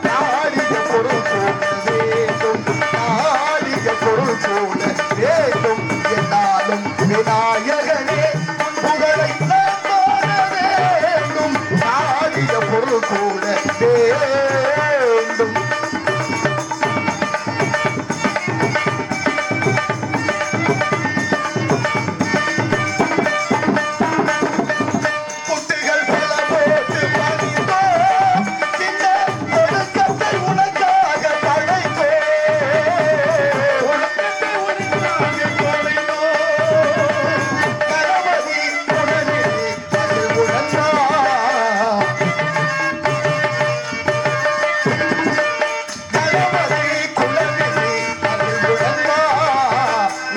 நாடிய பொருள் போல வேண்டும், நாடிய பொருள் போல வேண்டும். என்னாலும் விநாயகனே உன் புகழை நான் பாட வேண்டும், நாடிய பொருள் போல வேண்டும். குட்டிகள் பல போட்டு பணிந்தோம், சின்ன ஒழுக்கத்தை உனக்காக படைத்தோம். ஒழுக்கத்தை உனக்காக படைத்தோம். கணபதி உடனே அது உணர்ந்தா, கணபதி குலவிலே அது உணர்ந்தா.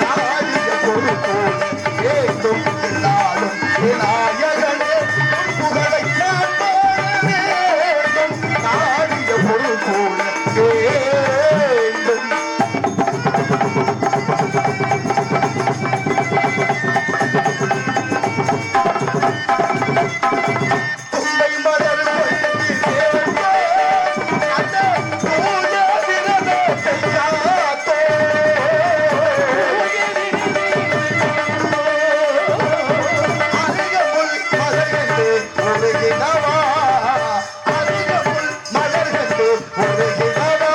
நாடிய பொருள் போல வேண்டும், என்னாலும் விநாயகனே உன் புகழை நான் பாட வேண்டும், நாடிய பொருள் போல வேண்டும். தும்பை மலர் கொண்டு சேர்ந்தோம், அந்த பூஜ விரதத்தை காத்தோம். அருகமுள் மலர்கண்டு ஒருகினவா, அருகமுள் மலர்கண்டு ஒருகினவா.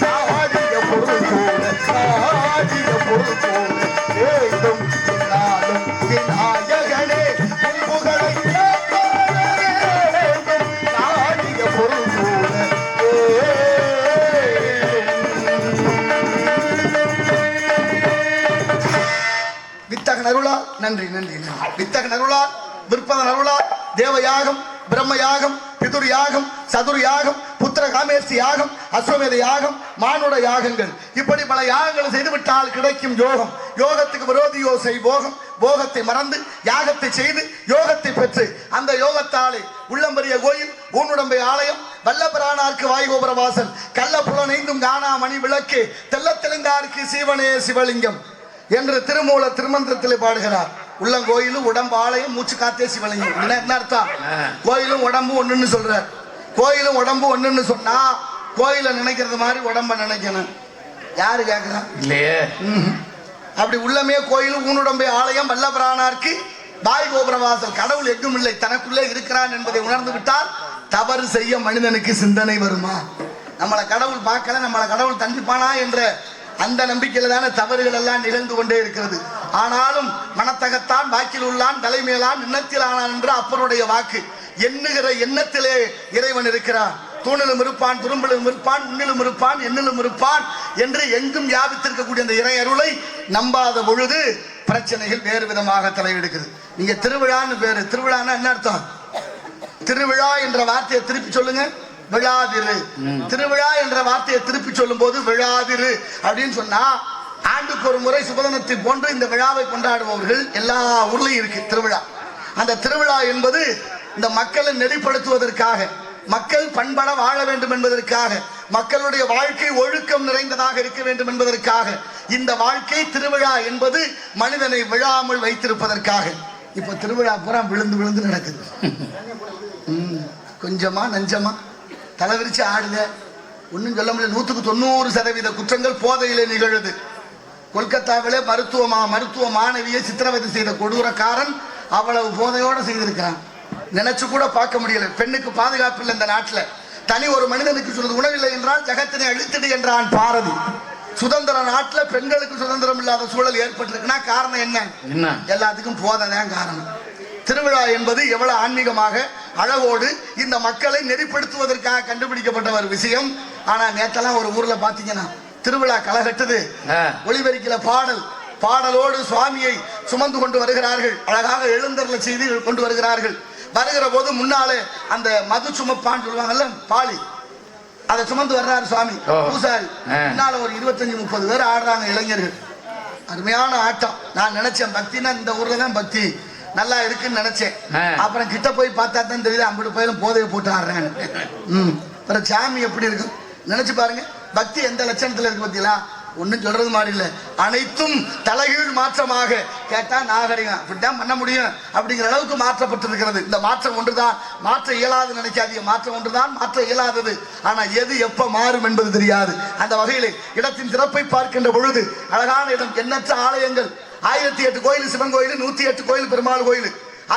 நாடிய பொருள் போல, நாடிய பொருள் போல வேண்டும், என்னாலும் விநாயகனே உன் புகழை நான் பாட வேண்டும், நாடிய பொருள் போல வித்தகன் அருளால் நன்றி நன்றி நன்றி. வித்தகன் அருளால், விற்பதன் அருளால் தேவயாகம், பிரம்ம யாகம், பிதுர் யாகம், சதுர் யாகம், புத்திர காமேசி யாகம், அஸ்வமேத யாகம், மானுட யாகங்கள், இப்படி பல யாகங்களை செய்துவிட்டால் கிடைக்கும் யோகம். யோகத்துக்கு விரோதியோ செய் போகம். போகத்தை மறந்து யாகத்தை செய்து யோகத்தை பெற்று அந்த யோகத்தாலே உள்ளம்பரிய கோயில், ஊனுடம்பை ஆலயம், வல்லபிரானார்க்கு வாய்கோபுர வாசல், கள்ள புலனைந்தும் காணா மணி விளக்கு, தெல்ல தெலுங்காருக்கு சிவனே சிவலிங்கம் என்று திருமூல திருமந்திரத்திலே பாடுகிறார். உள்ளங்கோயிலும் உடம்பு ஆலயம், மூச்சு காத்தே சிவலிங்கம். என்ன அர்த்தம்? கோயிலும் உடம்பு ஒண்ணுன்னு சொல்றார். கோயிலும் உடம்பு ஒண்ணுன்னு சொன்னா கோயில நினைக்கிறது மாதிரி உடம்ப நினைக்கணும். யாரு கேட்கிறான்? இல்லையே. அப்படி உள்ளமே கோயிலும் ஊனுடம்பை ஆலயம், வல்லபிரானார்க்கு வாய் கோபுர வாசல். கடவுள் எங்கும் இல்லை, தனக்குள்ளே இருக்கிறான் என்பதை உணர்ந்து விட்டால் தவறு செய்ய மனிதனுக்கு சிந்தனை வருமா? நம்மளை கடவுள் பார்க்கல, நம்மளை கடவுள் தண்டிப்பானா என்ற அந்த நம்பிக்கையில தானே தவறுகள் எல்லாம் நிகழ்ந்து கொண்டே இருக்கிறது. ஆனாலும் மனத்தகத்தான் வாக்கில் உள்ளான், தலைமையிலான், எண்ணத்தில் ஆனான் என்ற அப்பருடைய வாக்கு. எண்ணுகிற எண்ணத்திலே இறைவன் இருக்கிறான். தூணிலும் இருப்பான், துரும்பிலும் இருப்பான், உன்னிலும் இருப்பான், எண்ணிலும் இருப்பான் என்று எங்கும் வியாபித்திருக்கக்கூடிய அந்த இறை அருளை நம்பாத பொழுது பிரச்சனைகள் வேறு விதமாக தலையெடுக்குது. நீங்க திருவிழான்னு பேரு, திருவிழான்னா என்ன அர்த்தம்? திருவிழா என்ற வார்த்தையை திருப்பி சொல்லுங்க, விழாதிரு. திருவிழா என்ற வார்த்தையை திருப்பி சொல்லும் போது விழாதிரு அப்படின்னு சொன்னா, ஆண்டுக்கு ஒரு முறை சுபதனத்தை போன்று இந்த விழாவை கொண்டாடுபவர்கள் எல்லா ஊர்லயும் இருக்கு திருவிழா. அந்த திருவிழா என்பது இந்த மக்களை நெறிப்படுத்துவதற்காக, மக்கள் பண்பட வாழ வேண்டும் என்பதற்காக, மக்களுடைய வாழ்க்கை ஒழுக்கம் நிறைந்ததாக இருக்க வேண்டும் என்பதற்காக, இந்த வாழ்க்கை திருவிழா என்பது மனிதனை விழாமல் வைத்திருப்பதற்காக. இப்ப திருவிழா பூரா விழுந்து விழுந்து நடக்குது. கொஞ்சமா நஞ்சமா தலைவிரிச்சு ஆடுத, ஒன்னும் சொல்ல முடியல. 100% குற்றங்கள் போதையிலே நிகழுது. கொல்கத்தாவிலே மருத்துவ மாணவியை சித்திரவதை செய்த கொடூரக்காரன் அவ்வளவு போதையோட செய்திருக்கிறான். நினைச்சு கூட பார்க்க முடியல. பெண்ணுக்கு பாதுகாப்பு இல்லை இந்த நாட்டில். தனி ஒரு மனிதனுக்கு சொல்றது உணவில்லை என்றால் ஜகத்தினை அழித்திடு என்றான் பாரதி. சுதந்திர நாட்டில் பெண்களுக்கு சுதந்திரம் இல்லாத சூழல் ஏற்பட்டிருக்குன்னா காரணம் என்ன? எல்லாத்துக்கும் போதைதான் காரணம். திருவிழா என்பது எவ்வளவு ஆன்மீகமாக அழகோடு இந்த மக்களை நெறிப்படுத்துவதற்காக கண்டுபிடிக்கப்பட்ட ஒரு விஷயம். ஆனா நேத்தெல்லாம் ஒரு ஊர்ல பாத்தீங்கன்னா திருவிழா களைகட்டுது. ஒளிபெருக்கில பாடலோடு சுவாமியை சுமந்து கொண்டு வருகிறார்கள். அழகாக எழுந்தருள செய்து கொண்டு வருகிறார்கள். வருகிற போது முன்னாலே அந்த மது சுமப்பான்னு சொல்லுவாங்கல்ல, பாலி, அதை சுமந்து வர்றாரு சுவாமி பூசாரி. முன்னால ஒரு 25-30 பேர் ஆடுறாங்க இளைஞர்கள். அருமையான ஆட்டம். நான் நினைச்சேன் பக்தினா இந்த ஊர்ல தான் பக்தி நல்லா இருக்குன்னு நினைச்சேன். அப்புறம் கிட்ட போய் பார்த்தா தான் தெரியுது 50 பேரும் போதையை போட்டு ஆடுறாங்க. சாமி எப்படி இருக்கு நினைச்சு பாருங்க. பக்தி எந்த லட்சணத்துல இருக்கு பத்தியா? ஒன்னும் சொல்றது மாதிரி இல்ல. அனைத்தும் தலைகீழ் மாற்றமாக கேட்டா நாகரிகம் அப்படித்தான் பண்ண முடியும் அப்படிங்கிற அளவுக்கு மாற்றப்பட்டிருக்கிறது. இந்த மாற்றம் ஒன்றுதான் மாற்ற இயலாது நினைக்காதீங்க. மாற்றம் ஒன்றுதான் மாற்ற இயலாதது. ஆனா எது எப்ப மாறும் என்பது தெரியாது. அந்த வகையிலே இடத்தின் சிறப்பை பார்க்கின்ற பொழுது அழகான இடம், எண்ணற்ற ஆலயங்கள், 1008 கோயில் சிவன் கோயில், 108 கோயில் பெருமாள் கோயில்.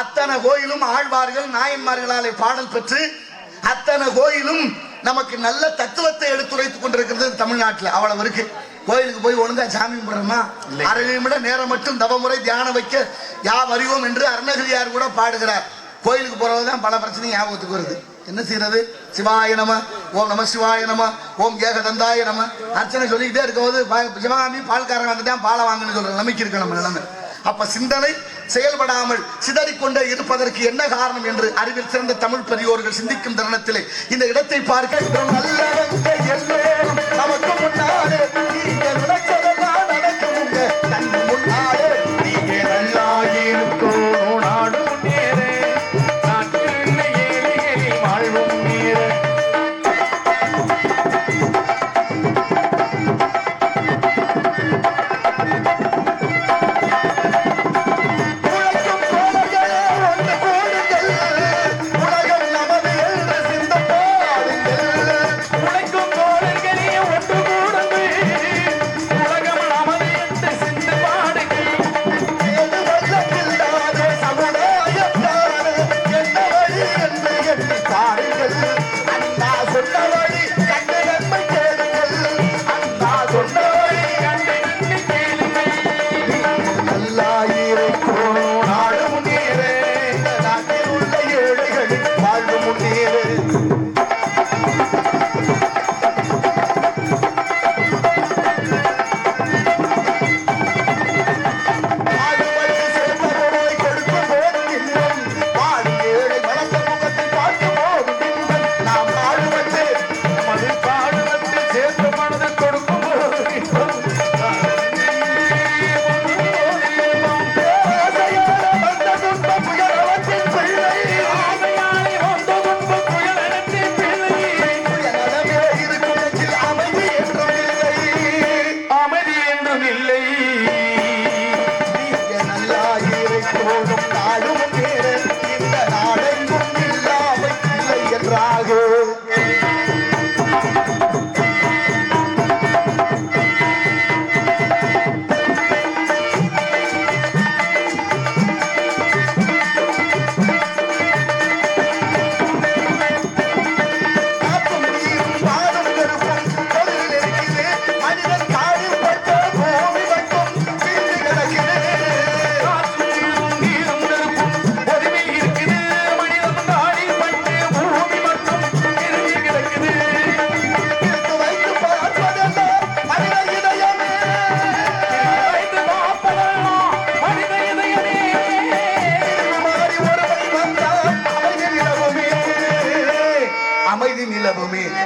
அத்தனை கோயிலும் ஆழ்வார்கள் நாயன்மார்களாலே பாடல் பெற்று அத்தனை கோயிலும் நமக்கு நல்ல தத்துவத்தை எடுத்துரைத்துக் கொண்டிருக்கிறது தமிழ்நாட்டில். அவ்வளவு இருக்கு. கோயிலுக்கு போய் ஒழுங்கா சாமி கும்பிடுறோமா? 1/2 நிமிட நேரம் மட்டும் தவமுறை தியானம் வைக்க யாம் அறிவோம் என்று அருணகிரியார் கூட பாடுகிறார். கோயிலுக்கு போறதுதான் பல பிரச்சனை ஞாபகத்துக்கு வருது. என்ன செய்யறது? சிவாய நம, ஓம் நம சிவாய நம, ஓம் ஏகதந்தாய நம, அர்ச்சனை சொல்லிக்கிட்டே இருக்கும்போது சிவகாமி பால்காரன் வந்துட்டான் பாலை வாங்கன்னு சொல்ற நிலைமைக்கு இருக்கு நம்ம நிலைமை. அப்ப சிந்தனை செயல்படாமல் சிதறிக்கொண்டே இருப்பதற்கு என்ன காரணம் என்று அறிவில் சிறந்த தமிழ் பெரியோர்கள் சிந்திக்கும் தருணத்திலே இந்த இடத்தை பார்க்க நமக்கு முன்னாலே நீங்க நினைச்சதெல்லாம் நடக்கும். கண்ணு முன்னாலே நீங்க நல்லா இருக்கும். நாடு முன்னேறு, நாட்டில் ஏழை வாழ்வும் நேரு.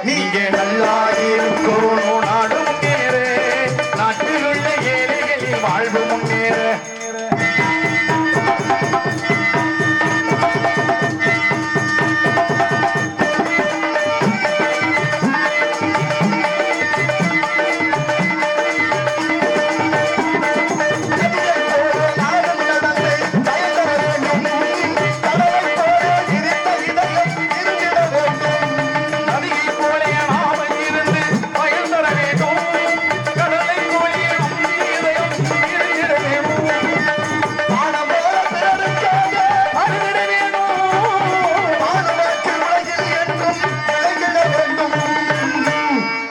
நீங்க நல்லா இருக்கணும் நாடு முன்னேற நாட்டில் உள்ள ஏழைகளின் வாழ்வு முன்னேற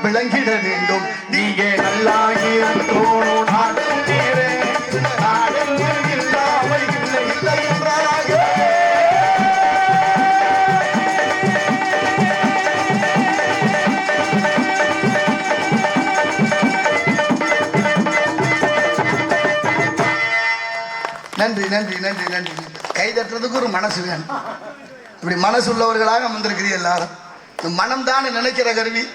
விளங்கிட வேண்டும் நீங்க நல்லா இருக்கணும் நாடு முன்னேற நாடு இல்லாமல் இல்லை இல்லை என்றாராக நன்றி நன்றி நன்றி நன்றி கை தட்டுறதுக்கு ஒரு மனசு வேணும் இப்படி மனசு உள்ளவர்களாக வந்திருக்கிறீங்க எல்லாரும் மனம் தான் நினைக்கிற கருவி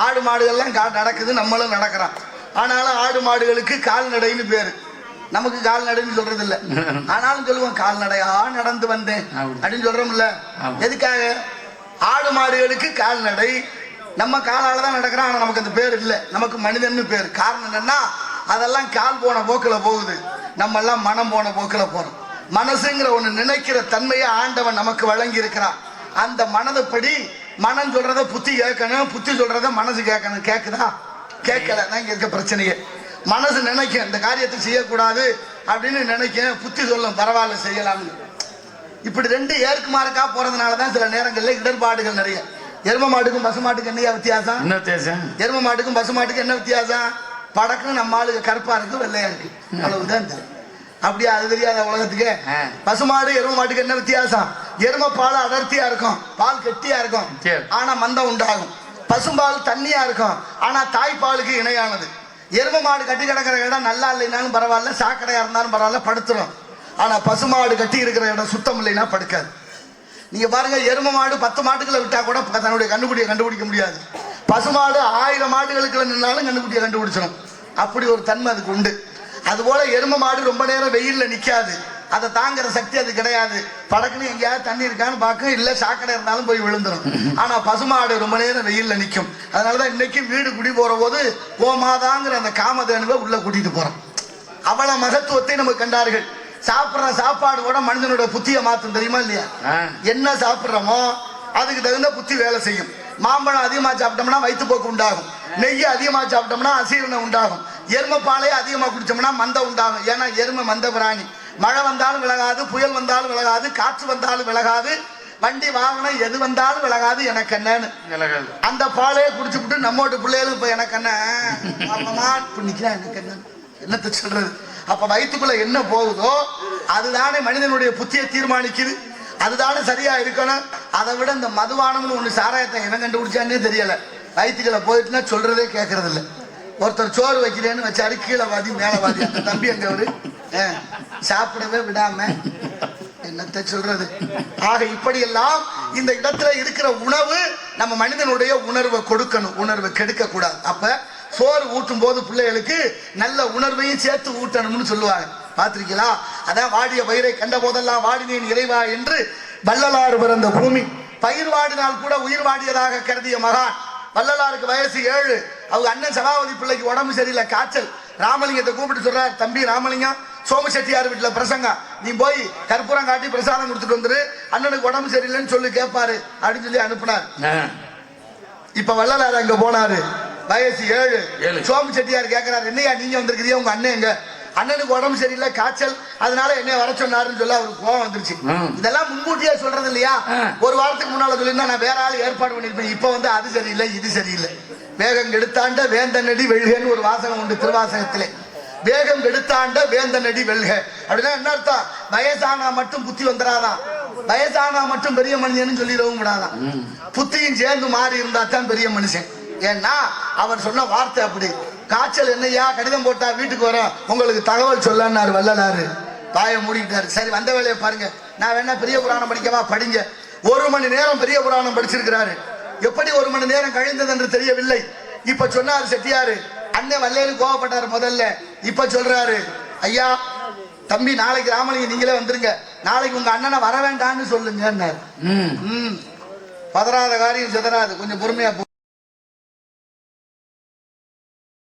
ஆடு மாடுகள்லாம் நடக்குது நம்மளும் நடக்கிறோம் ஆனாலும் ஆடு மாடுகளுக்கு கால்நடைன்னு பேரு நமக்கு கால்நடைன்னு சொல்றது இல்ல ஆனாலும் சொல்லுவோம் கால்நடையா நடந்து வந்தேன் அப்படின்னு சொல்றோம்ல எதுக்காக ஆடு மாடுகளுக்கு கால்நடை நம்ம காலால தான் நடக்கிறோம் ஆனா நமக்கு அந்த பேர் இல்லை நமக்கு மனிதன்னு பேர் காரணம் என்னன்னா அதெல்லாம் கால் போன போக்குல போகுது நம்ம எல்லாம் மனம் போன போக்குல போறோம் மனசுங்கிற ஒண்ணு நினைக்கிற தன்மையை ஆண்டவன் நமக்கு வழங்கி இருக்கிறான் அந்த மனதைப்படி மனம் சொல்றத புத்தி கேட்கணும் புத்தி சொல்றத மனசு கேட்கணும் கேக்குதா கேட்கல தான் இங்க இருக்க பிரச்சனையே மனசு நினைக்கும் இந்த காரியத்தை செய்யக்கூடாது அப்படின்னு நினைக்கும் புத்தி சொல்லும் பரவாயில்ல செய்யலாம்னு இப்படி ரெண்டு ஏற்குமாறுக்கா போறதுனாலதான் சில நேரங்கள்ல இடர்பாடுகள் நிறைய எரும மாட்டுக்கும் பசு மாட்டுக்கு என்ன வித்தியாசம் என்ன வித்தியாசம் எரும மாட்டுக்கும் பசு மாட்டுக்கு என்ன வித்தியாசம் படக்குன்னு நம்ம ஆளுக்கு கருப்பா இருக்கு வெள்ளையா இருக்கு அவ்வளவுதான் தெரியும் அப்படியா அது தெரியாத உலகத்துக்கு பசுமாடு எரும மாட்டுக்கு என்ன வித்தியாசம் எரும பால் அடர்த்தியா இருக்கும் பால் கெட்டியா இருக்கும் ஆனா மந்தம் உண்டாகும் பசும்பால் தண்ணியா இருக்கும் ஆனா தாய்ப்பாலுக்கு இணையானது எரும மாடு கட்டி கிடக்கிற இடம் நல்லா இல்லைனாலும் பரவாயில்ல சாக்கடையா இருந்தாலும் பரவாயில்ல படுத்துரும் ஆனா பசுமாடு கட்டி இருக்கிற இடம் சுத்தம் இல்லைன்னா படுக்காது நீங்க பாருங்க எரும மாடு 10 மாட்டுக்களை விட்டா கூட தன்னுடைய கண்டுபிடியை கண்டுபிடிக்க முடியாது பசுமாடு 1000 மாடுகளுக்குள்ள நின்னாலும் கண்டுபிடியை கண்டுபிடிச்சிடும் அப்படி ஒரு தன்மை அதுக்கு உண்டு அதுபோல எரும மாடு ரொம்ப நேரம் வெயில்ல நிக்காது அதை தாங்குற சக்தி அது கிடையாது படக்குன்னு எங்கேயாவது தண்ணி இருக்கான்னு பார்க்க இல்ல சாக்கடை இருந்தாலும் போய் விழுந்துடும் ஆனா பசுமாடு ரொம்ப நேரம் வெயில்ல நிக்கும் அதனாலதான் இன்னைக்கு வீடு குடி போற போது கோமாதாங்கிற அந்த காமதேனுவை உள்ள கூட்டிட்டு போறோம் அவ்வளவு மகத்துவத்தை நமக்கு கண்டார்கள் சாப்பிடுற சாப்பாடு கூட மனிதனோட புத்தியை மாத்தும் தெரியுமா இல்லையா என்ன சாப்பிடுறோமோ அதுக்கு தகுந்த புத்தி வேலை செய்யும் மாம்பழம் அதிகமா சாப்பிட்டோம்னா வயிற்றுப்போக்கு உண்டாகும் நெய் அதிகமா சாப்பிட்டோம்னா அசீரணம் உண்டாகும் எரும பாலையே அதிகமா குடிச்சோம்னா மந்தம் உண்டாகும் ஏன்னா எருமை மந்த பிராணி மழை வந்தாலும் விலகாது புயல் வந்தாலும் விலகாது காற்று வந்தாலும் விலகாது வண்டி வாகனம் எது வந்தாலும் விலகாது எனக்கு என்னன்னு அந்த பாலையே குடிச்சுட்டு நம்மோட பிள்ளைகளும் இப்ப எனக்கு என்ன எனக்கு என்ன என்னத்தை சொல்றது அப்ப வயிற்றுக்குள்ள என்ன போகுதோ அதுதானே மனிதனுடைய புத்தியை தீர்மானிக்குது அதுதானே சரியா இருக்கணும் அதை விட இந்த மதுவானம்னு ஒண்ணு சாராயத்தை என்ன கண்டுபிடிச்சானே தெரியல வயிற்றுக்குள்ள போயிட்டுன்னா சொல்றதே கேட்கறது இல்லை ஒருத்தர் சோறு வைக்கிறேன்னு வச்சாரு கீழே வாதி மேல வாதி அந்த தம்பி அங்க அவரு சாப்பிடவே விடாம என்னத்தை சொல்றது ஆக இப்படியெல்லாம் இந்த இடத்துல இருக்கிற உணவு நம்ம மனிதனுடைய உணர்வை கொடுக்கணும் உணர்வை கெடுக்க கூடாது அப்ப சோறு ஊட்டும் போது பிள்ளைகளுக்கு நல்ல உணர்வையும் சேர்த்து ஊட்டணும்னு சொல்லுவாங்க பாத்திருக்கீங்களா அதான் வாடிய பயிரை கண்ட போதெல்லாம் வாடினேன் இறைவா என்று வள்ளலாறு பிறந்த பூமி பயிர் வாடினால் கூட உயிர் வாடியதாக கருதிய மகான் வள்ளலாருக்கு வயசு 7 அவங்க அண்ணன் சபாபதி பிள்ளைக்கு உடம்பு சரியில்லை காய்ச்சல் ராமலிங்கத்தை கூப்பிட்டு சொல்றாரு தம்பி ராமலிங்கம் சோமசெட்டியார் வீட்டுல பிரசங்கம் நீ போய் கற்பூரம் காட்டி பிரசாதம் கொடுத்துட்டு வந்துரு அண்ணனுக்கு உடம்பு சரியில்லைன்னு சொல்லி கேட்பாரு அப்படின்னு சொல்லி அனுப்புனார் இப்ப வள்ளலார் அங்க போனாரு வயசு 7 சோமசெட்டியார் கேட்கிறாரு என்னையா நீங்க வந்திருக்கிறீங்க உங்க அண்ணன் எங்க அண்ணனுக்கு உடம்பு சரியில்லை காய்ச்சல் அதனால என்ன வர சொன்னாருன்னு சொல்ல அவருக்கு கோவம் வந்துருச்சு இதெல்லாம் முன்கூட்டியே சொல்றது இல்லையா ஒரு வாரத்துக்கு முன்னால சொல்லியிருந்தா நான் வேற ஆள் ஏற்பாடு பண்ணிருப்பேன் இப்ப வந்து அது சரியில்லை இது சரியில்லை வேகம் கெடுத்தாண்ட வேந்தனடி வெல்கன்னு ஒரு வாசகம் உண்டு திருவாசகத்திலே வேகம் கெடுத்தாண்ட வேந்தனடி வெல்க அப்படின்னா என்ன அர்த்தம் வயசானா மட்டும் புத்தி வந்துடாதான் வயசானா மட்டும் பெரிய மனுஷன்னு சொல்லிடவும் விடாதான் புத்தியும் சேர்ந்து மாறி இருந்தா தான் பெரிய மனுஷன் ஏன்னா அவர் சொன்ன வார்த்தை அப்படி காய்ச்சல் என்னையா கடிதம் போட்டா வீட்டுக்கு வரோம் உங்களுக்கு தகவல் சொல்லன்னாரு வள்ளலாரு பாய மூடிக்கிட்டாரு சரி வந்த வேலையை பாருங்க நான் வேணா பெரிய புராணம் படிக்கவா படிங்க 1 மணி நேரம் பெரிய புராணம் படிச்சிருக்கிறாரு எப்படி 1 மணி நேரம் கழிந்தது என்று தெரியவில்லை. இப்ப சொன்னாரு செட்டியாரு, அண்ணன் வல்லேன்னு கோவப்பட்டாரு முதல்ல. இப்ப சொல்றாரு, ஐயா தம்பி நாளைக்கு ராமலிங்கம் நீங்களே வந்துருங்க, நாளைக்கு உங்க அண்ணனை வர வேண்டாம்னு சொல்லுங்க. பதறாத காரியம் சிதறாது, கொஞ்சம் பொறுமையா